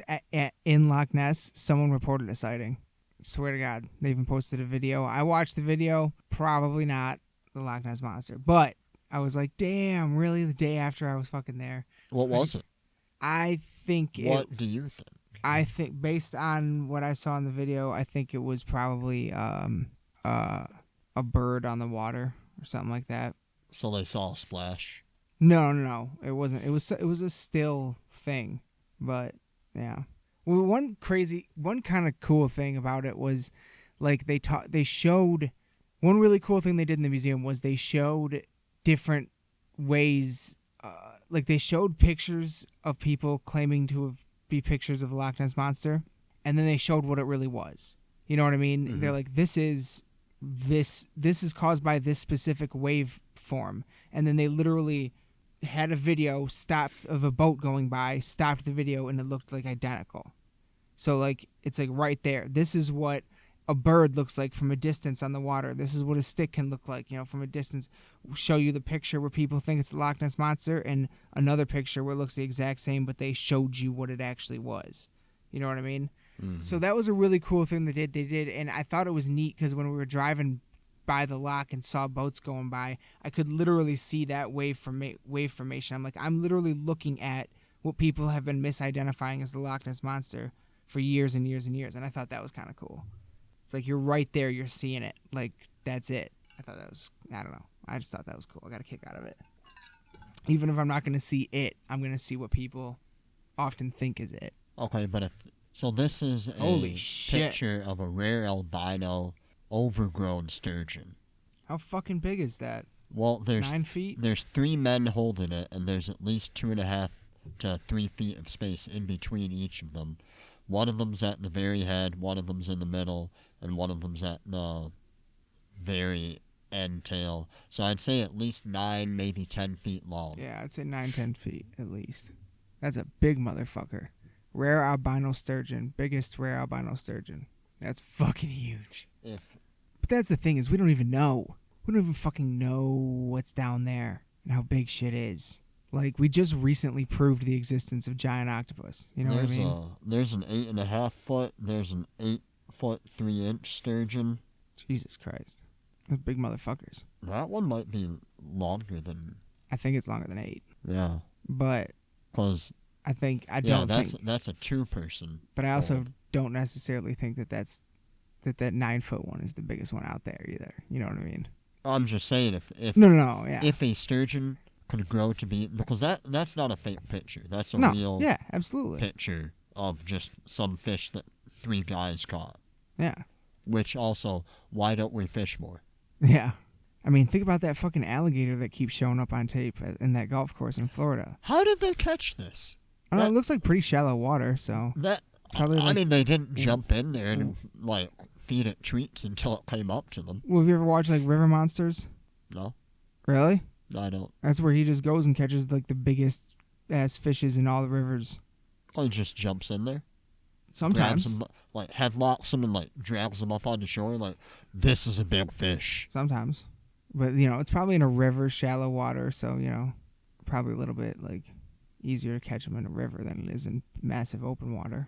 in Loch Ness, someone reported a sighting. Swear to God. They even posted a video. I watched the video. Probably not the Loch Ness Monster. But I was like, damn, really? The day after I was fucking there. What was it? I think What do you think? I think, based on what I saw in the video, I think it was probably a bird on the water or something like that. So they saw a splash? No. It wasn't. It was a still thing. But, yeah. Well, one kind of cool thing about it was, like, they showed, one really cool thing they did in the museum was they showed different ways, like they showed pictures of people claiming to be pictures of the Loch Ness Monster, and then they showed what it really was. You know what I mean? Mm-hmm. They're like, this is caused by this specific waveform, and then they literally had a video stopped of a boat going by, stopped the video, and it looked like identical. So, like, it's like right there. This is what a bird looks like from a distance on the water. This is what a stick can look like, from a distance. Show you the picture where people think it's the Loch Ness Monster, and another picture where it looks the exact same, but they showed you what it actually was. You know what I mean? Mm-hmm. So that was a really cool thing they did, and I thought it was neat because when we were driving by the loch and saw boats going by, I could literally see that wave formation. I'm like, I'm literally looking at what people have been misidentifying as the Loch Ness Monster for years and years and years, and I thought that was kind of cool. It's like you're right there, you're seeing it. Like, that's it. I thought that was, I don't know. I just thought that was cool. I got a kick out of it. Even if I'm not going to see it, I'm going to see what people often think is it. Okay, but so this is a Holy shit. picture of a rare albino overgrown sturgeon. How fucking big is that? Well, there's 9 feet? There's 3 men holding it, and there's at least 2.5 to 3 feet of space in between each of them. One of them's at the very head, one of them's in the middle, and one of them's at the very end tail. So I'd say at least 9, maybe 10 feet long. Yeah, I'd say 9-10 feet at least. That's a big motherfucker. Rare albino sturgeon. Biggest rare albino sturgeon. That's fucking huge. But that's the thing, is we don't even know. We don't even fucking know what's down there and how big shit is. Like, we just recently proved the existence of giant octopus. You know what I mean? There's an 8.5 foot, there's an 8 foot 3 inch sturgeon. Jesus Christ. Those big motherfuckers. That one might be longer than... I think it's longer than 8. Yeah. But... Because... that's a 2-person. But I also don't necessarily think that that 9 foot one is the biggest one out there either. You know what I mean? I'm just saying if yeah. If a sturgeon could grow to be, because that's not a fake picture. That's a real absolutely picture of just some fish that 3 guys caught. Yeah. Which also, why don't we fish more? Yeah. I mean, think about that fucking alligator that keeps showing up on tape in that golf course in Florida. How did they catch this? I don't know, it looks like pretty shallow water, so... I mean, they didn't jump in there and, feed it treats until it came up to them. Well, have you ever watched, River Monsters? No. Really? I don't. That's where he just goes and catches, the biggest ass fishes in all the rivers. Oh, he just jumps in there? Sometimes. Grabs them, headlocks them and, drags them up on the shore, this is a big fish. Sometimes. But, it's probably in a river, shallow water, so, probably a little bit, easier to catch them in a river than it is in massive open water,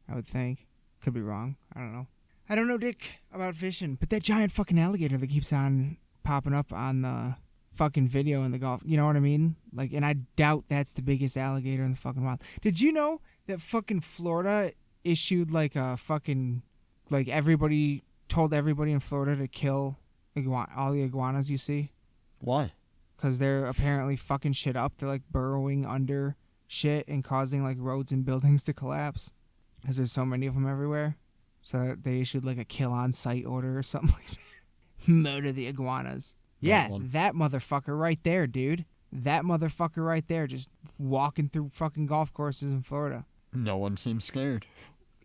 I would think. Could be wrong. I don't know. I don't know, Dick, about fishing, but that giant fucking alligator that keeps on popping up on the fucking video in the Gulf, you know what I mean? And I doubt that's the biggest alligator in the fucking wild. Did you know that fucking Florida issued a fucking, everybody told everybody in Florida to kill all the iguanas you see? Why? Because they're apparently fucking shit up. They're burrowing under shit and causing roads and buildings to collapse. Because there's so many of them everywhere. So they issued a kill on sight order or something like that. Murder the iguanas. That motherfucker right there, dude. That motherfucker right there just walking through fucking golf courses in Florida. No one seems scared.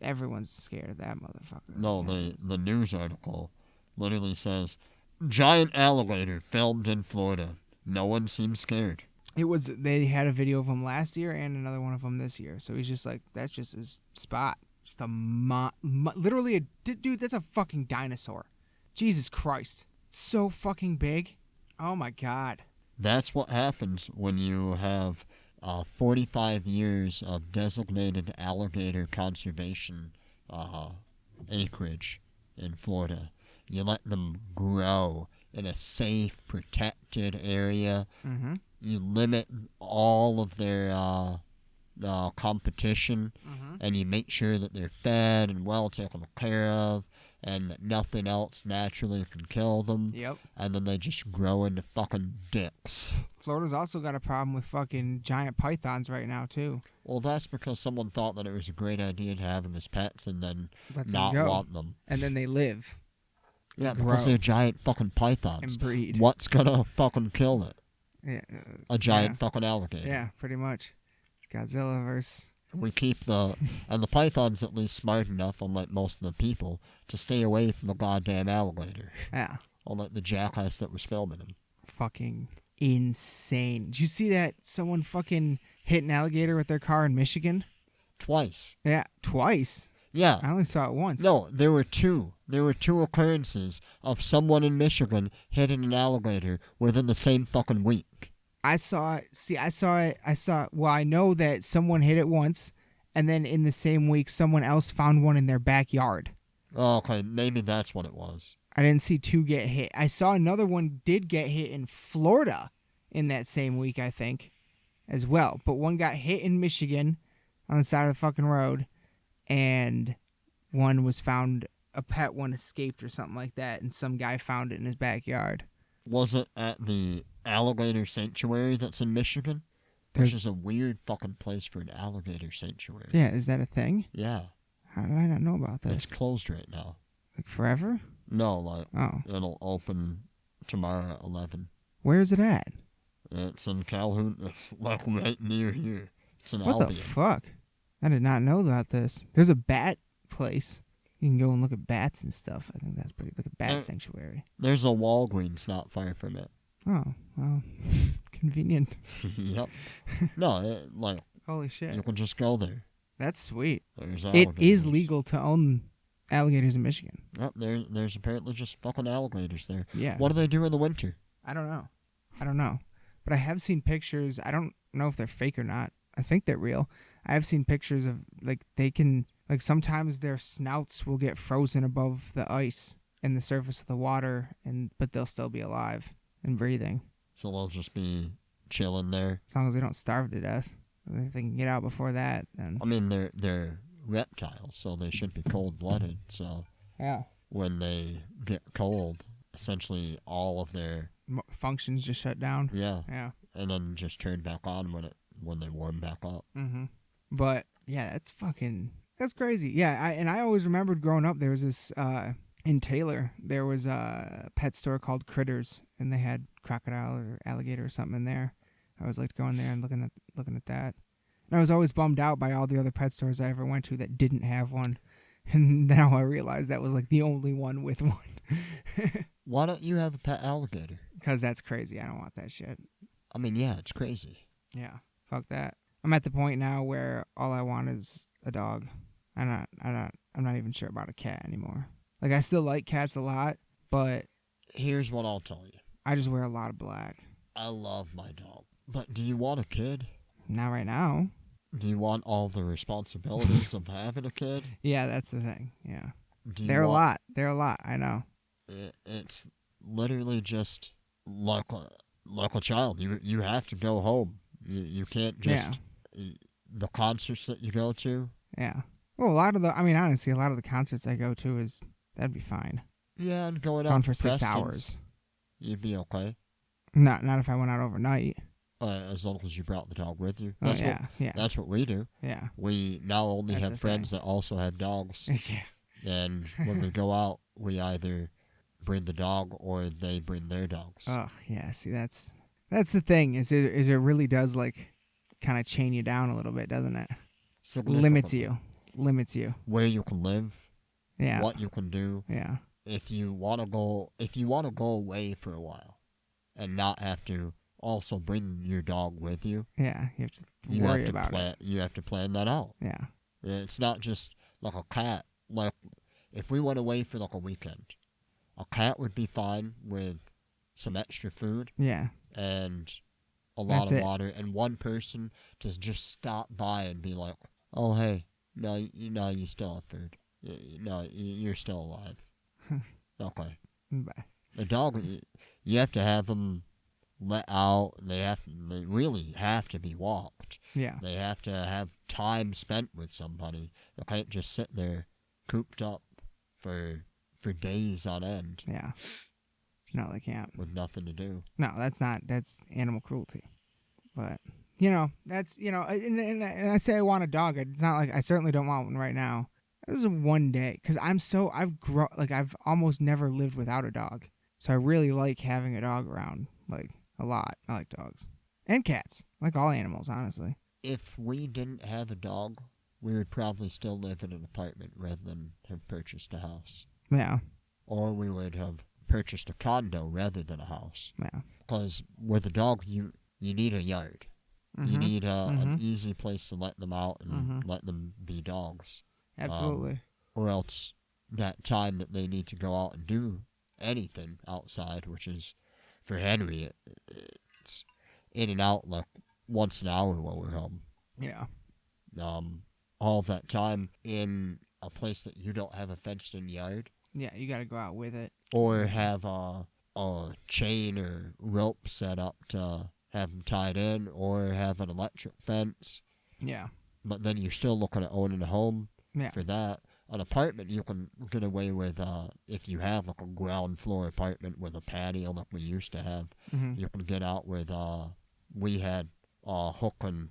Everyone's scared of that motherfucker. No, the news article literally says, giant alligator filmed in Florida. No one seems scared. They had a video of him last year and another one of them this year. So he's just that's just his spot. Just literally dude, that's a fucking dinosaur. Jesus Christ. It's so fucking big. Oh my God. That's what happens when you have 45 years of designated alligator conservation acreage in Florida. You let them grow in a safe, protected area. Mm-hmm. You limit all of their competition, and you make sure that they're fed and well taken care of, and that nothing else naturally can kill them. Yep. And then they just grow into fucking dicks. Florida's also got a problem with fucking giant pythons right now, too. Well, that's because someone thought that it was a great idea to have them as pets and then Let's not want them. And then they live. Yeah, because they're giant fucking pythons. And breed. What's gonna fucking kill it? Yeah, a giant fucking alligator. Yeah, pretty much. Godzilla versus... We keep and the python's at least smart enough, unlike most of the people, to stay away from the goddamn alligator. Yeah. Unlike the jackass that was filming him. Fucking insane. Did you see that someone fucking hit an alligator with their car in Michigan? Twice. Yeah, twice. Yeah. I only saw it once. No, there were two. There were two occurrences of someone in Michigan hitting an alligator within the same fucking week. I saw it. See, I saw it. Well, I know that someone hit it once, and then in the same week, someone else found one in their backyard. Oh, okay, maybe that's what it was. I didn't see two get hit. I saw another one did get hit in Florida in that same week, I think, as well. But one got hit in Michigan on the side of the fucking road, and one was found, a pet one escaped or something like that, and some guy found it in his backyard. Was it at the alligator sanctuary that's in Michigan? Which is a weird fucking place for an alligator sanctuary. Yeah, is that a thing? Yeah. How did I not know about this? It's closed right now. Like forever? No, like, it'll open tomorrow at 11. Where is it at? It's in Calhoun. It's like right near here. It's in What Albion. the fuck? I did not know about this. There's a bat place. You can go and look at bats and stuff. I think that's pretty, like a bat sanctuary. There's a Walgreens not far from it. Oh, well, convenient. Yep. No, like, holy shit. You can just go there. That's sweet. There's it is legal to own alligators in Michigan. Yep, there's apparently just fucking alligators there. Yeah. What do they do in the winter? I don't know. But I have seen pictures. I don't know if they're fake or not. I think they're real. I have seen pictures of, like, they can, like, sometimes their snouts will get frozen above the ice and the surface of the water, but they'll still be alive and breathing. So they'll just be chilling there. As long as they don't starve to death. If they can get out before that, then... I mean, they're reptiles, so they should be cold-blooded. So yeah, when they get cold, essentially all of their functions just shut down. Yeah. And then just turn back on when they warm back up. Mm-hmm. But yeah, that's crazy. Yeah, I always remembered growing up, there was this in Taylor, there was a pet store called Critters, and they had crocodile or alligator or something in there. I always liked going there and looking at that. And I was always bummed out by all the other pet stores I ever went to that didn't have one. And now I realize that was like the only one with one. Why don't you have a pet alligator? Because that's crazy. I don't want that shit. I mean, yeah, it's crazy. Yeah, fuck that. I'm at the point now where all I want is a dog. I'm not even sure about a cat anymore. Like, I still like cats a lot, but here's what I'll tell you. I just wear a lot of black. I love my dog. But do you want a kid? Not right now. Do you want all the responsibilities of having a kid? Yeah, that's the thing. Yeah. They're a lot. They're a lot. I know. It's literally just like a child. You have to go home. You can't just... Yeah. The concerts that you go to? Yeah. Well, honestly, a lot of the concerts I go to that'd be fine. Yeah, and going out for 6 hours. You'd be okay. Not if I went out overnight. As long as you brought the dog with you. That's what we do. Yeah. We now only have friends that also have dogs. Yeah. And when we go out, we either bring the dog or they bring their dogs. Oh, yeah. See, that's the thing. Is it really does, like, kind of chain you down a little bit, doesn't it? Limits you. Where you can live. Yeah. What you can do. Yeah. If you want to go away for a while and not have to also bring your dog with you. Yeah, you have to worry about it. You have to plan that out. Yeah. It's not just like a cat. Like, if we went away for like a weekend, a cat would be fine with some extra food. Yeah. And a lot of water, and one person to just stop by and be like, "Oh, hey, no, you still have food. No, you're still alive." Okay. Bye. The dog, you have to have them let out. They really have to be walked. Yeah. They have to have time spent with somebody. They can't just sit there cooped up for days on end. Yeah. No, they can't. With nothing to do. No, that's animal cruelty. But, that's, and I say I want a dog. It's not like I certainly don't want one right now. This is one day, because I've almost never lived without a dog. So I really like having a dog around, like, a lot. I like dogs. And cats. I like all animals, honestly. If we didn't have a dog, we would probably still live in an apartment rather than have purchased a house. Yeah. Or we would have purchased a condo rather than a house. Yeah. Because with a dog, you need a yard. Mm-hmm. You need an easy place to let them out and let them be dogs. Absolutely. Or else that time that they need to go out and do anything outside, which is for Henry, it's in and out like once an hour while we're home. Yeah. All that time in a place that you don't have a fenced-in yard. Yeah, you got to go out with it. Or have a chain or rope set up to have them tied in, or have an electric fence. Yeah. But then you're still looking at owning a home for that. An apartment you can get away with if you have like a ground floor apartment with a patio like we used to have. Mm-hmm. You can get out with, we had a hook and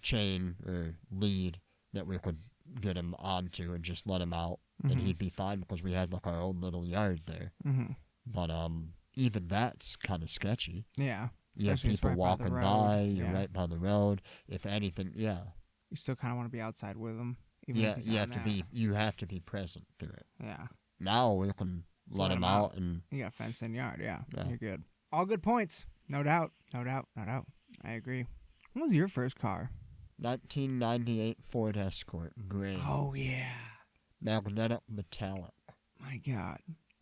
chain or lead that we could get him onto and just let him out. Mm-hmm. And he'd be fine because we had like our own little yard there. Mm-hmm. But even that's kind of sketchy. Yeah. You have people walking by, you're right by the road. If anything, yeah. You still kind of want to be outside with them. Yeah, you have to be present through it. Yeah. Now we can let him out and you got a fenced in yard. Yeah, you're good. All good points. No doubt. I agree. What was your first car? 1998 Ford Escort, gray. Oh yeah. Magnetic metallic. My God.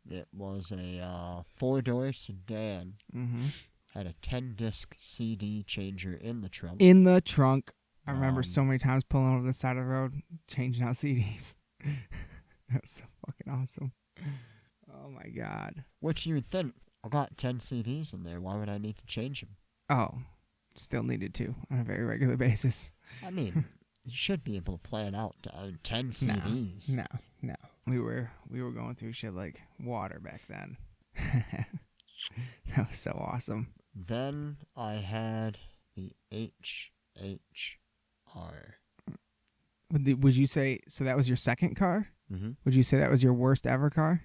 It was a 4-door sedan. Mm-hmm. Had a 10-disc CD changer in the trunk. I remember so many times pulling over the side of the road, changing out CDs. That was so fucking awesome. Oh my God. Which you would think, I got 10 CDs in there, why would I need to change them? Oh, still needed to on a very regular basis. I mean, you should be able to plan out 10 CDs. No. We were going through shit like water back then. That was so awesome. Then I had the HHR. Would you say, so that was your second car? Mm-hmm. Would you say that was your worst ever car?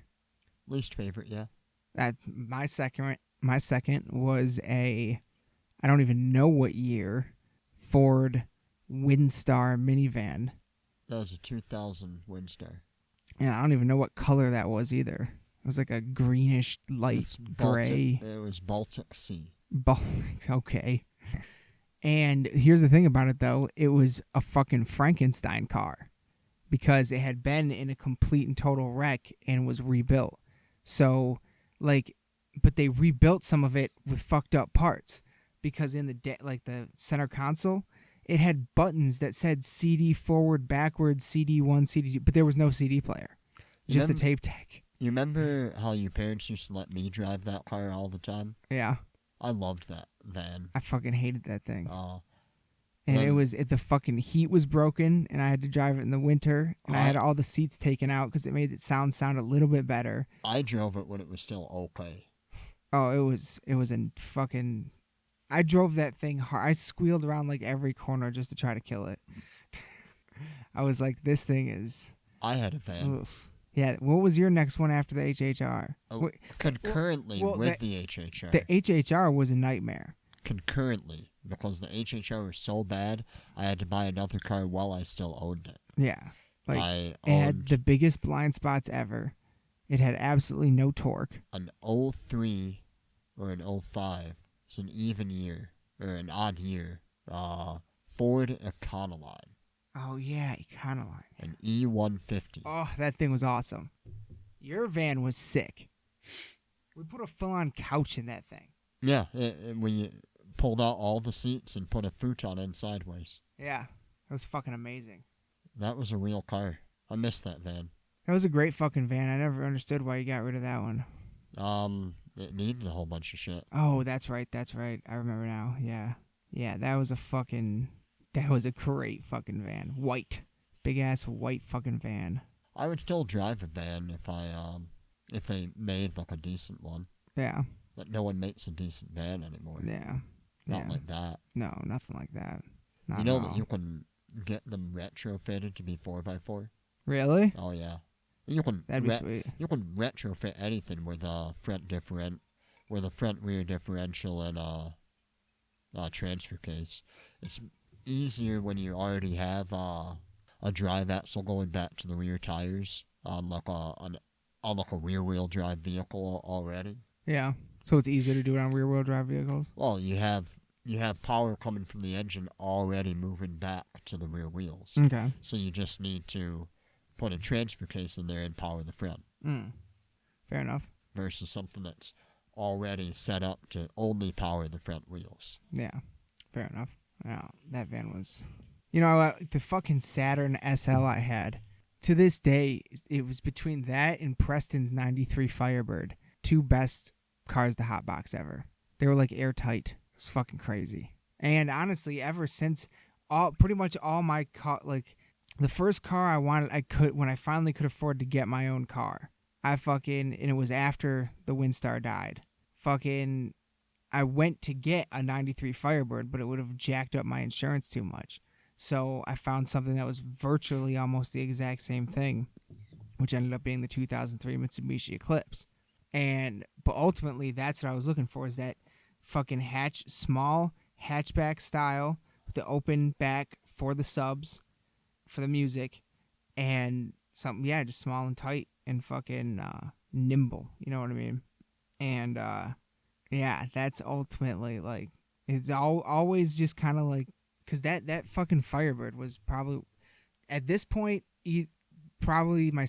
Least favorite, yeah. My second was I don't even know what year, Ford Windstar minivan. That was a 2000 Windstar. And I don't even know what color that was either. It was like a greenish light gray. It was Baltic Sea. Baltic, okay. And here's the thing about it, though. It was a fucking Frankenstein car because it had been in a complete and total wreck and was rebuilt. So, but they rebuilt some of it with fucked up parts because in the center console, it had buttons that said CD forward, backwards, CD1, CD2, but there was no CD player. Just a tape deck. You remember how your parents used to let me drive that car all the time? Yeah. I loved that van. I fucking hated that thing. Oh. And the fucking heat was broken, and I had to drive it in the winter, and I had all the seats taken out because it made it sound a little bit better. I drove it when it was still okay. Oh, it was a fucking... I drove that thing hard. I squealed around like every corner just to try to kill it. I was like, this thing is... I had a van. Oof. Yeah, what was your next one after the HHR? Concurrently with the HHR. The HHR was a nightmare. Concurrently, because the HHR was so bad, I had to buy another car while I still owned it. Yeah. It had the biggest blind spots ever. It had absolutely no torque. An 03 or an 05. It's an even year, or an odd year. Ford Econoline. Oh, yeah, Econoline. An E150. Oh, that thing was awesome. Your van was sick. We put a full-on couch in that thing. Yeah, we pulled out all the seats and put a futon in sideways. Yeah, it was fucking amazing. That was a real car. I missed that van. That was a great fucking van. I never understood why you got rid of that one. It needed a whole bunch of shit. Oh, that's right. I remember now. Yeah, that was a great fucking van. White. Big ass white fucking van. I would still drive a van if they made like a decent one. Yeah. But no one makes a decent van anymore. Yeah. Not like that. No, nothing like that. Not you know that you can get them retrofitted to be 4x4? Really? Oh, yeah. That'd be sweet. You can retrofit anything with a front rear differential and a transfer case. It's easier when you already have a drive axle going back to the rear tires on like a rear wheel drive vehicle already. Yeah. So it's easier to do it on rear wheel drive vehicles? Well, you have power coming from the engine already moving back to the rear wheels. Okay. So you just need to put a transfer case in there and power the front. Fair enough. Versus something that's already set up to only power the front wheels. Yeah, fair enough. Yeah, that van was... You know, the fucking Saturn SL I had, to this day, it was between that and Preston's 93 Firebird. 2 best cars to hotbox ever. They were like airtight. It was fucking crazy. And honestly, ever since, pretty much all my car, like the first car I wanted, when I finally could afford to get my own car, and it was after the Windstar died. I went to get a 93 Firebird, but it would have jacked up my insurance too much. So I found something that was virtually almost the exact same thing, which ended up being the 2003 Mitsubishi Eclipse. But ultimately, that's what I was looking for, is that fucking small hatchback style with the open back for the subs, for the music, and something, just small and tight and fucking nimble. You know what I mean? And that's ultimately like, it's always just kind of like, because that fucking Firebird was probably, at this point, probably my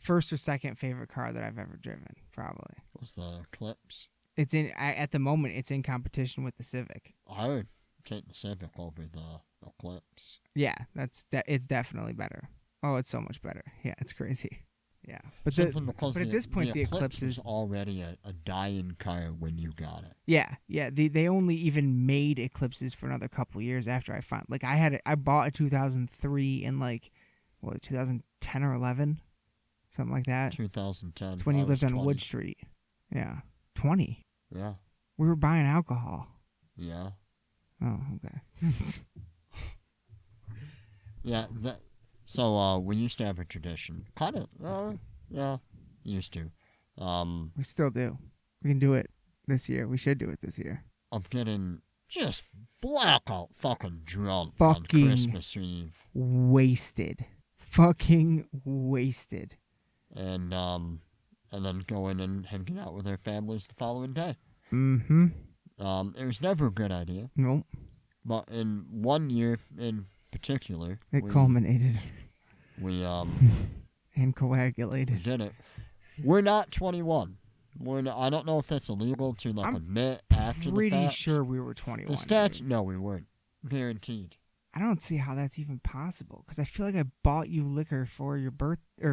first or second favorite car that I've ever driven, probably. Was the Eclipse? At the moment, it's in competition with the Civic. I would take the Civic over the Eclipse. Yeah, it's definitely better. Oh, it's so much better. Yeah, it's crazy. Yeah, but at this point, the Eclipse is already a dying car when you got it. Yeah. They only even made Eclipses for another couple years after I found. Like I bought a 2003 in 2010 or 11, something like that. 2010. It's when you lived on Wood Street. Yeah, 20. Yeah. We were buying alcohol. Yeah. Oh, okay. Yeah. So we used to have a tradition. Kind of. Yeah. Used to. We still do. We can do it this year. We should do it this year. Of getting just blackout fucking drunk on Christmas Eve. Wasted. Fucking wasted. And then going and hanging out with their families the following day. Mm-hmm. It was never a good idea. Nope. But in one year in particular, it culminated. We and coagulated. We did it. We're not 21. I don't know if that's illegal to admit after the fact. Pretty sure we were 21. The statute, no, we weren't. Guaranteed. I don't see how that's even possible, because I feel like I bought you liquor for your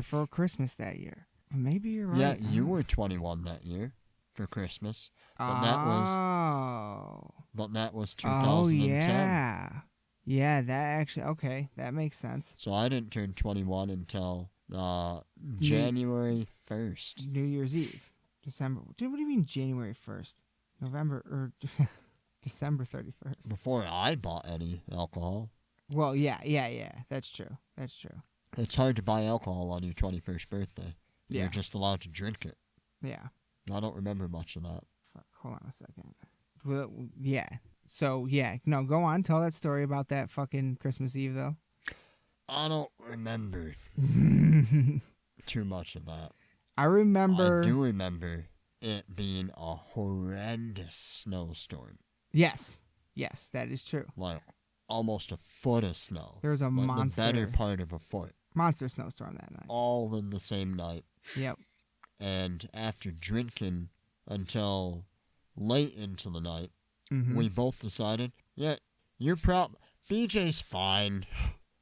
for Christmas that year. Maybe you're right. Yeah, you were 21 that year for Christmas. But that was 2010. Oh, yeah. Yeah, that actually, okay, that makes sense. So I didn't turn 21 until January 1st. New Year's Eve. December. What do you mean January 1st? November, or December 31st. Before I bought any alcohol. Well, yeah. That's true. It's hard to buy alcohol on your 21st birthday. Yeah. You're just allowed to drink it. Yeah. I don't remember much of that. Fuck, hold on a second. Well, yeah. So, yeah. No, go on. Tell that story about that fucking Christmas Eve, though. I don't remember too much of that. I do remember it being a horrendous snowstorm. Yes, that is true. Like, almost a foot of snow. There was a monster. The better part of a foot. Monster snowstorm that night. All in the same night. Yep. And after drinking until late into the night, mm-hmm. we both decided, yeah, BJ's fine.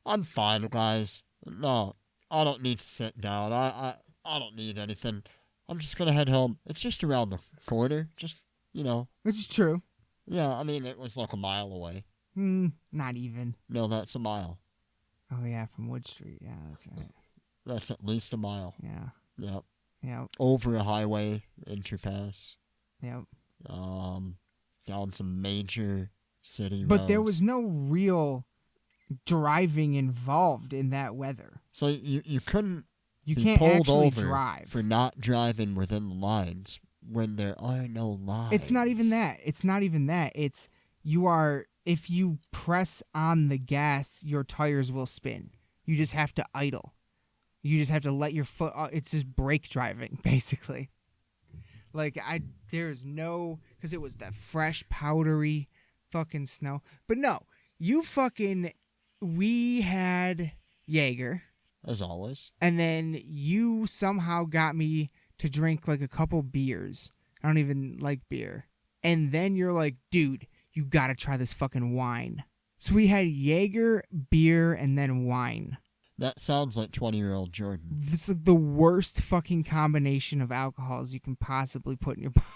I'm fine, guys. No, I don't need to sit down. I don't need anything. I'm just going to head home. It's just around the corner. Just, Which is true. Yeah, I mean, it was like a mile away. Not even. No, that's a mile. Oh, yeah, from Wood Street. Yeah, that's right. That's at least a mile. Yeah. Yep. Yep. Over a highway, interpass. Yep. Down some major city roads. But there was no real driving involved in that weather. So you couldn't you be can't pulled actually over drive for not driving within the lines when there are no lines. It's not even that. It's if you press on the gas, your tires will spin. You just have to idle. You just have to let your foot. It's just brake driving, basically. There's no, because it was that fresh, powdery fucking snow. But no, we had Jaeger. As always. And then you somehow got me to drink like a couple beers. I don't even like beer. And then you're like, dude, you gotta try this fucking wine. So we had Jaeger, beer, and then wine. That sounds like 20-year-old Jordan. This is the worst fucking combination of alcohols you can possibly put in your body.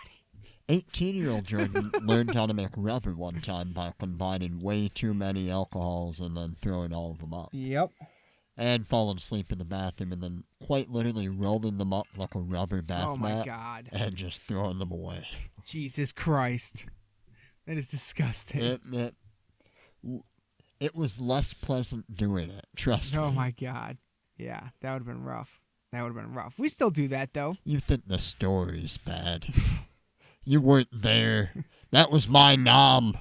18-year-old Jordan learned how to make rubber one time by combining way too many alcohols and then throwing all of them up. Yep. And falling asleep in the bathroom and then quite literally rolling them up like a rubber bath Oh my mat God. and just throwing them away. Jesus Christ. That is disgusting. It was less pleasant doing it, trust me. Oh my God. Yeah, that would have been rough. We still do that though. You think the story's bad. You weren't there. That was my nom.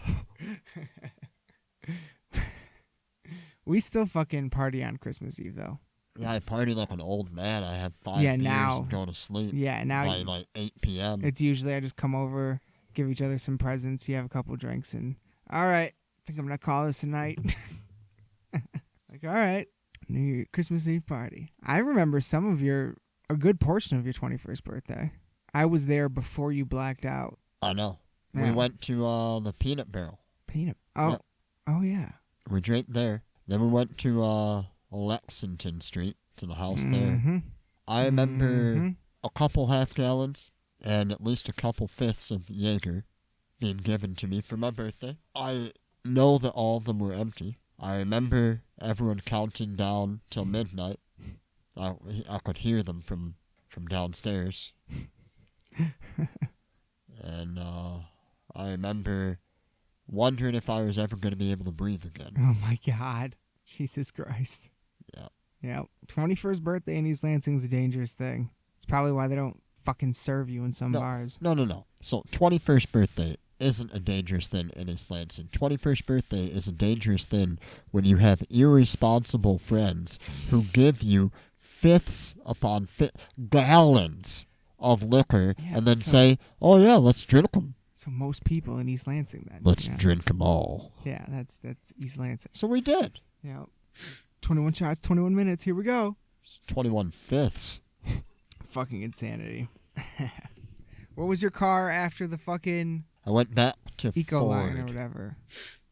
We still fucking party on Christmas Eve though. Yeah, I party like an old man. I have 5 beers and go to sleep by like 8 p.m. It's usually I just come over, give each other some presents, you have a couple drinks, and all right, I think I'm going to call this a night. Like, all right, New Year, Christmas Eve party. I remember a good portion of your 21st birthday. I was there before you blacked out. I know. Yeah. We went to the Peanut Barrel. Oh, oh yeah. We drank there. Then we went to Lexington Street, to the house there. I remember a couple half gallons and at least a couple fifths of Jaeger being given to me for my birthday. I know that all of them were empty. I remember everyone counting down till midnight. I could hear them from downstairs. And I remember wondering if I was ever going to be able to breathe again. Oh my God. Jesus Christ. Yeah. Yeah. 21st birthday in East Lansing's a dangerous thing. It's probably why they don't fucking serve you in some bars. No. So 21st birthday isn't a dangerous thing in East Lansing. 21st birthday is a dangerous thing when you have irresponsible friends who give you fifths upon gallons of liquor and then say, oh yeah, let's drink them. So most people in East Lansing then. Let's drink them all. Yeah, that's East Lansing. So we did. Yeah. 21 shots, 21 minutes. Here we go. 21 fifths. Fucking insanity. What was your car after the fucking... I went back to Eco Ford. line or whatever.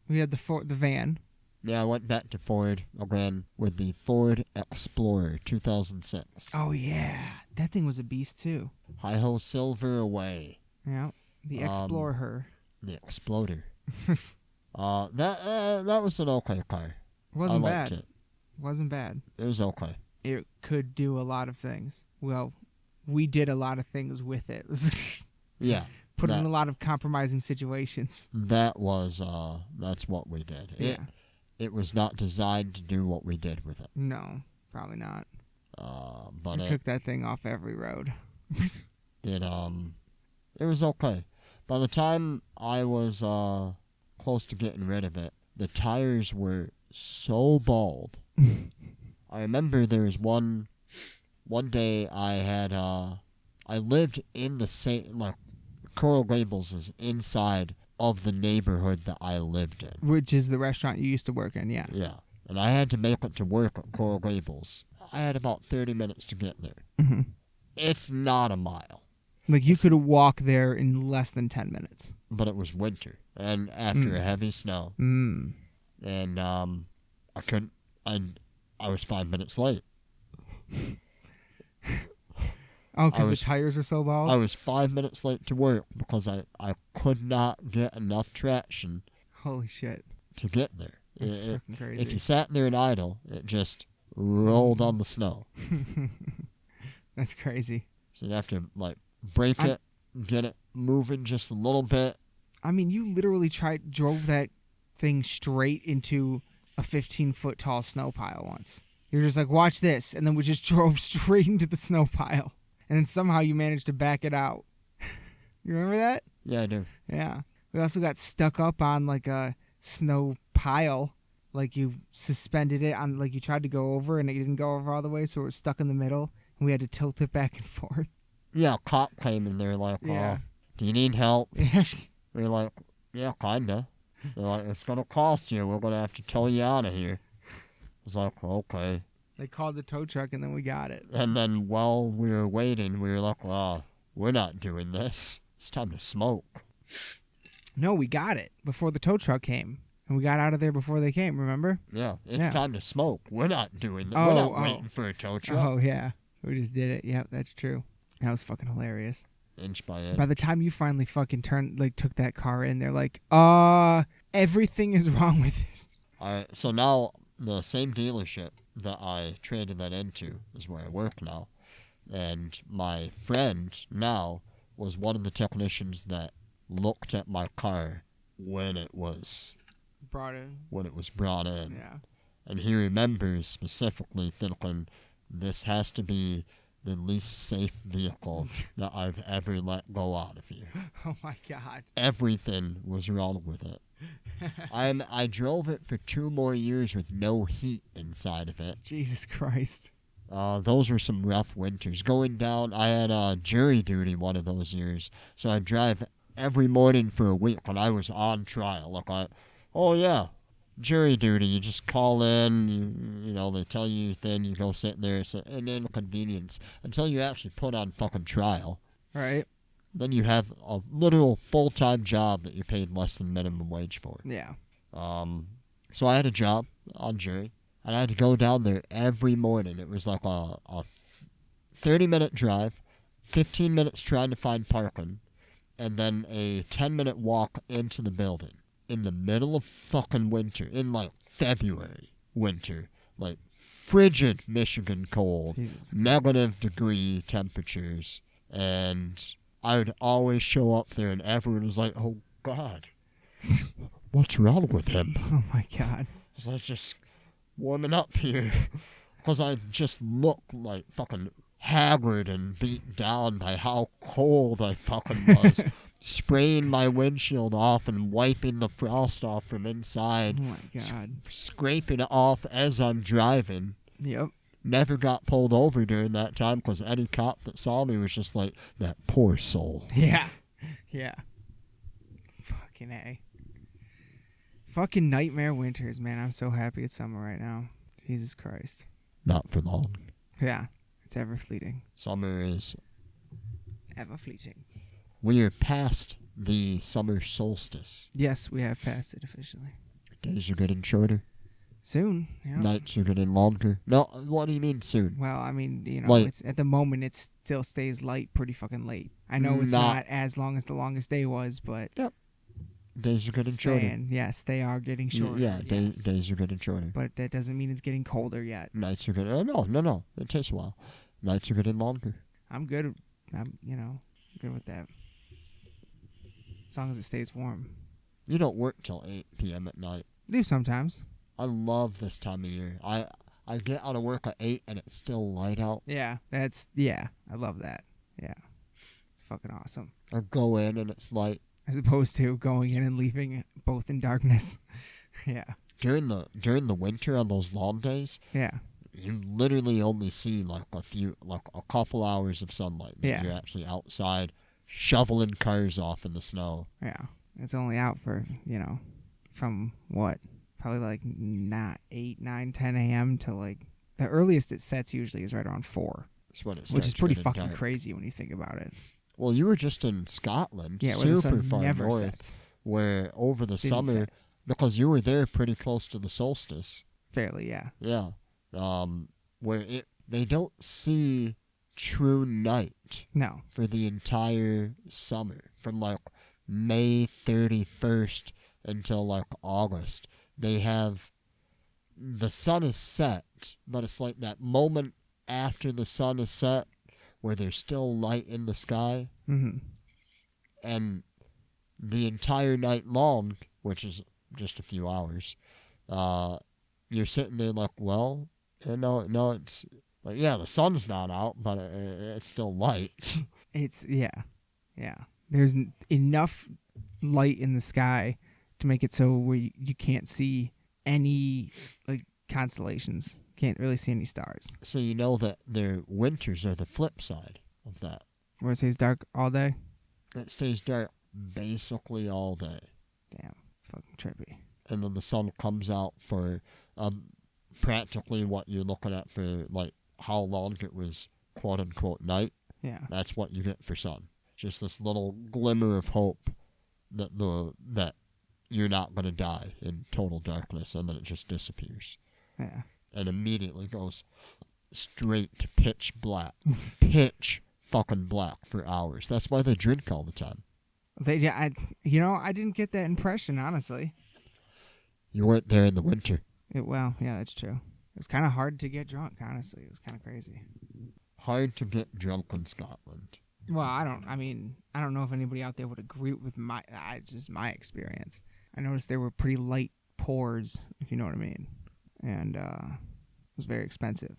We had the van. Yeah, I went back to Ford again with the Ford Explorer 2006. Oh, yeah. That thing was a beast, too. Hi-ho silver away. Yeah. The Explorer. The Exploder. That was an okay car. Wasn't I bad. liked it. Wasn't bad. It was okay. It could do a lot of things. Well, we did a lot of things with it. Yeah. Put it in a lot of compromising situations. That was, that's what we did. Yeah. It was not designed to do what we did with it. No, probably not. But we took that thing off every road. It was okay. By the time I was close to getting rid of it, the tires were so bald. I remember there was one day I had I lived in the same, like, Coral Gables is inside of the neighborhood that I lived in. Which is the restaurant you used to work in, yeah. Yeah. And I had to make it to work at Coral Gables. I had about 30 minutes to get there. Mm-hmm. It's not a mile. Like, you could walk there in less than 10 minutes. But it was winter, and after a heavy snow. Mm. And I couldn't, I was 5 minutes late. Oh, because the tires are so bald? I was 5 minutes late to work because I could not get enough traction. Holy shit. To get there. That's fucking crazy. If you sat there and idle, it just rolled on the snow. That's crazy. So you'd have to, like, break it, get it moving just a little bit. I mean, you literally drove that thing straight into a 15-foot tall snow pile once. You're just like, watch this, and then we just drove straight into the snow pile. And then somehow you managed to back it out. You remember that? Yeah, I do. Yeah. We also got stuck up on, like, a snow pile. Like, you suspended it on, like, you tried to go over, and it didn't go over all the way, so it was stuck in the middle, and we had to tilt it back and forth. Yeah, a cop came in there like, do you need help? We're like, yeah, kinda. They're like, it's gonna cost you. We're gonna have to tow you out of here. I was like, okay. They called the tow truck and then we got it. And then while we were waiting, we were like, well, we're not doing this. It's time to smoke. No, we got it before the tow truck came. And we got out of there before they came, remember? Yeah, it's time to smoke. We're not doing that. Oh, we're not waiting for a tow truck. Oh, yeah. We just did it. Yep, that's true. That was fucking hilarious. Inch by inch. By the time you finally fucking took that car in, they're like, everything is wrong with it. Alright, so now the same dealership that I traded that into is where I work now. And my friend now was one of the technicians that looked at my car when it was brought in. Yeah. And he remembers specifically thinking, this has to be the least safe vehicle that I've ever let go out of here. Oh my God. Everything was wrong with it. I drove it for 2 more years with no heat inside of it. Jesus Christ. Those were some rough winters. Going down, I had jury duty one of those years, so I'd drive every morning for a week when I was on trial. Jury duty, you just call in, you know, they tell you your thing, you go sit there, it's an inconvenience until you actually put on fucking trial. Right. Then you have a literal full-time job that you're paid less than minimum wage for. Yeah. So I had a job on jury, and I had to go down there every morning. It was like a 30-minute drive, 15 minutes trying to find parking, and then a 10-minute walk into the building. In the middle of fucking winter, in like February winter, like frigid Michigan cold, -degree temperatures, and I would always show up there and everyone was like, oh God, what's wrong with him? Oh my God. So I was just warming up here because I just look like fucking haggard and beat down by how cold I fucking was. Spraying my windshield off and wiping the frost off from inside. Oh my God. Scraping it off as I'm driving. Yep. Never got pulled over during that time because any cop that saw me was just like, that poor soul. Yeah. Yeah. Fucking A. Fucking nightmare winters, man. I'm so happy it's summer right now. Jesus Christ. Not for long. Yeah. It's ever fleeting. Summer is ever fleeting. We are past the summer solstice. Yes, we have passed it officially. Days are getting shorter. Soon, yeah. Nights are getting longer. No, what do you mean soon? Well, I mean, you know, it's at the moment it still stays light pretty fucking late. I know it's not as long as the longest day was, but yep. Days are getting shorter. Yes, they are getting shorter. Yeah, days are getting shorter. But that doesn't mean it's getting colder yet. Nights are getting... Oh, no. It takes a while. Nights are getting longer. I'm good. I'm good with that. As long as it stays warm. You don't work till 8 p.m. at night. I do sometimes. I love this time of year. I get out of work at 8 and it's still light out. Yeah, I love that. Yeah. It's fucking awesome. I go in and it's light. As opposed to going in and leaving both in darkness. Yeah. During the winter on those long days. Yeah. You literally only see like a couple hours of sunlight. Yeah. You're actually outside shoveling cars off in the snow. Yeah. It's only out for, from what? Probably like 8, 9, 10 a.m. to like the earliest it sets usually is right around 4. That's when it starts, which is pretty fucking dark. Crazy when you think about it. Well, you were just in Scotland, yeah, where super the sun far never north, sets. Where over the Didn't summer, set. because you were there pretty close to the solstice. Fairly, yeah. Yeah. Where they don't see true night. No. For the entire summer, from like May 31st until like August. They have the sun is set, but it's like that moment after the sun is set where there's still light in the sky. Mm-hmm. And the entire night long, which is just a few hours, you're sitting there like, well, no, it's like, yeah, the sun's not out, but it's still light. Yeah. There's enough light in the sky to make it so where you can't see any like constellations. Can't really see any stars. So you know that their winters are the flip side of that. Where it stays dark all day? It stays dark basically all day. Damn, it's fucking trippy. And then the sun comes out for practically what you're looking at for, like, how long it was quote-unquote night. Yeah. That's what you get for sun. Just this little glimmer of hope that you're not going to die in total darkness, and then it just disappears. Yeah. And immediately goes straight to pitch black. Pitch fucking black for hours. That's why they drink all the time. I didn't get that impression, honestly. You weren't there in the winter. Well, yeah, that's true. It was kind of hard to get drunk, honestly. It was kind of crazy. Hard to get drunk in Scotland. Well, I don't know if anybody out there would agree with just my experience. I noticed there were pretty light pours, if you know what I mean. And it was very expensive.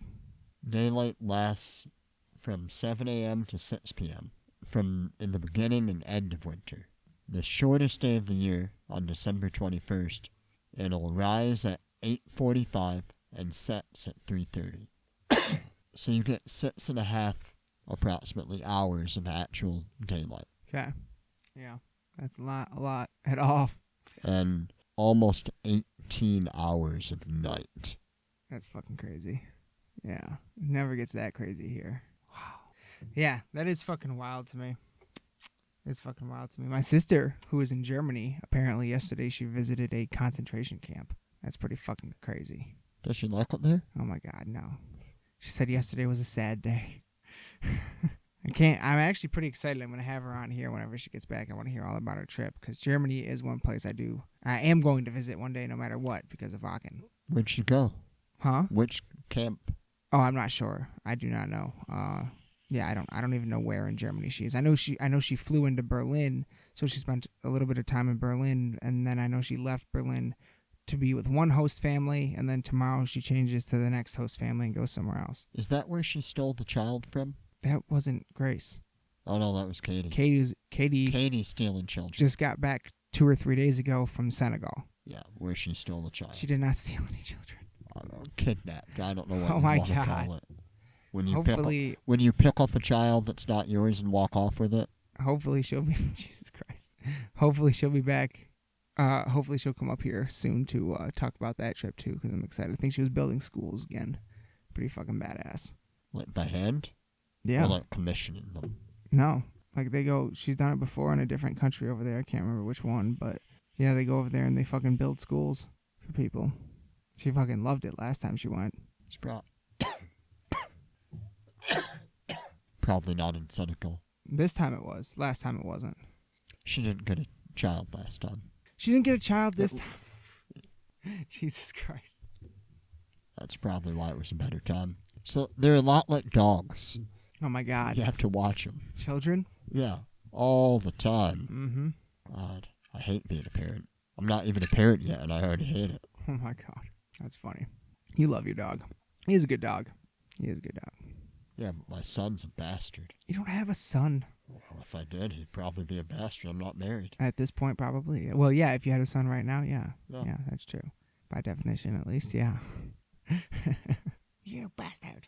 Daylight lasts from 7 a.m. to 6 p.m. from in the beginning and end of winter. The shortest day of the year, on December 21st, it'll rise at 8:45 and sets at 3:30. So you get 6.5 approximately hours of actual daylight. Okay. Yeah. That's a lot at all. And almost 18 hours of night. That's fucking crazy. Yeah. It never gets that crazy here. Wow. Yeah, that is fucking wild to me. It's fucking wild to me. My sister, who was in Germany, apparently yesterday she visited a concentration camp. That's pretty fucking crazy. Does she like it there? Oh my God, no. She said yesterday was a sad day. I'm actually pretty excited. I'm going to have her on here whenever she gets back. I want to hear all about her trip, because Germany is one place I am going to visit one day no matter what, because of Aachen. Where'd she go? Huh? Which camp? Oh, I'm not sure. I do not know. Yeah, I don't even know where in Germany she is. I know she flew into Berlin, so she spent a little bit of time in Berlin, and then I know she left Berlin to be with one host family, and then tomorrow she changes to the next host family and goes somewhere else. Is that where she stole the child from? That wasn't Grace. Oh no, that was Katie. Katie's stealing children. Just got back 2 or 3 days ago from Senegal. Yeah, where she stole the child. She did not steal any children. I don't know, kidnapped. I don't know what Oh you my want to God. call it. When you Hopefully, pick up a child that's not yours and walk off with it. Hopefully she'll be Jesus Christ. Hopefully she'll be back. Hopefully she'll come up here soon to talk about that trip too, because I'm excited. I think she was building schools again. Pretty fucking badass. Like by hand? Yeah. Or like commissioning them? No. Like they go, she's done it before in a different country over there. I can't remember which one, but yeah, they go over there and they fucking build schools for people. She fucking loved it last time she went. It's probably not in Senegal. This time it was. Last time it wasn't. She didn't get a child last time. She didn't get a child this time. Jesus Christ. That's probably why it was a better time. So they're a lot like dogs. Oh my God. You have to watch them. Children? Yeah, all the time. Mm-hmm. God, I hate being a parent. I'm not even a parent yet, and I already hate it. Oh my God. That's funny. You love your dog. He's a good dog. He is a good dog. Yeah, but my son's a bastard. You don't have a son. Well, if I did, he'd probably be a bastard. I'm not married. At this point, probably. Well, yeah, if you had a son right now, yeah. Yeah. Yeah, that's true. By definition, at least, yeah. You bastard.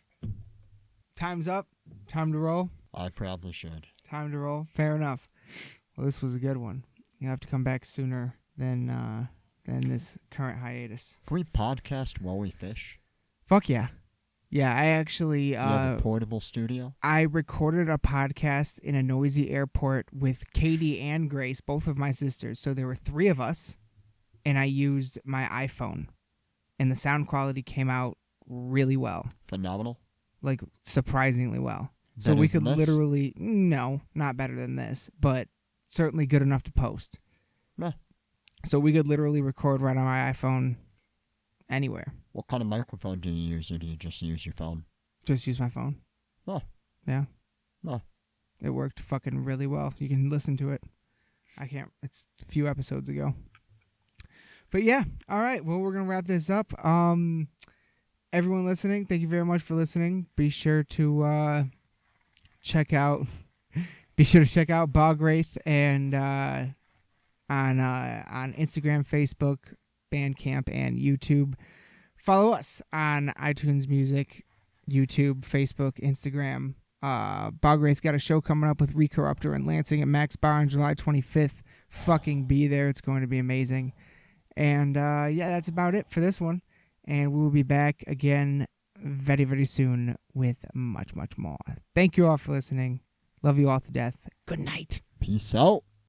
Time's up. Time to roll. I probably should. Time to roll. Fair enough. Well, this was a good one. You have to come back sooner than this current hiatus. Can we podcast while we fish? Fuck yeah. Yeah, I actually... You have a portable studio? I recorded a podcast in a noisy airport with Katie and Grace, both of my sisters. So there were 3 of us, and I used my iPhone. And the sound quality came out really well. Phenomenal? Like, surprisingly well. So Better we than could this? literally... No, not better than this, but certainly good enough to post. Meh. So we could literally record right on my iPhone anywhere. What kind of microphone do you use, or do you just use your phone? Just use my phone. Oh. Yeah. Oh. It worked fucking really well. You can listen to it. It's a few episodes ago. But yeah, all right. Well, we're going to wrap this up. Everyone listening, thank you very much for listening. Be sure to check out Bog Wraith and on Instagram, Facebook, Bandcamp, and YouTube. Follow us on iTunes Music, YouTube, Facebook, Instagram. Bog Wraith's got a show coming up with Recorruptor in Lansing at Max Bar on July 25th. Fucking be there. It's going to be amazing. And yeah, that's about it for this one. And we will be back again very, very soon with much, much more. Thank you all for listening. Love you all to death. Good night. Peace out.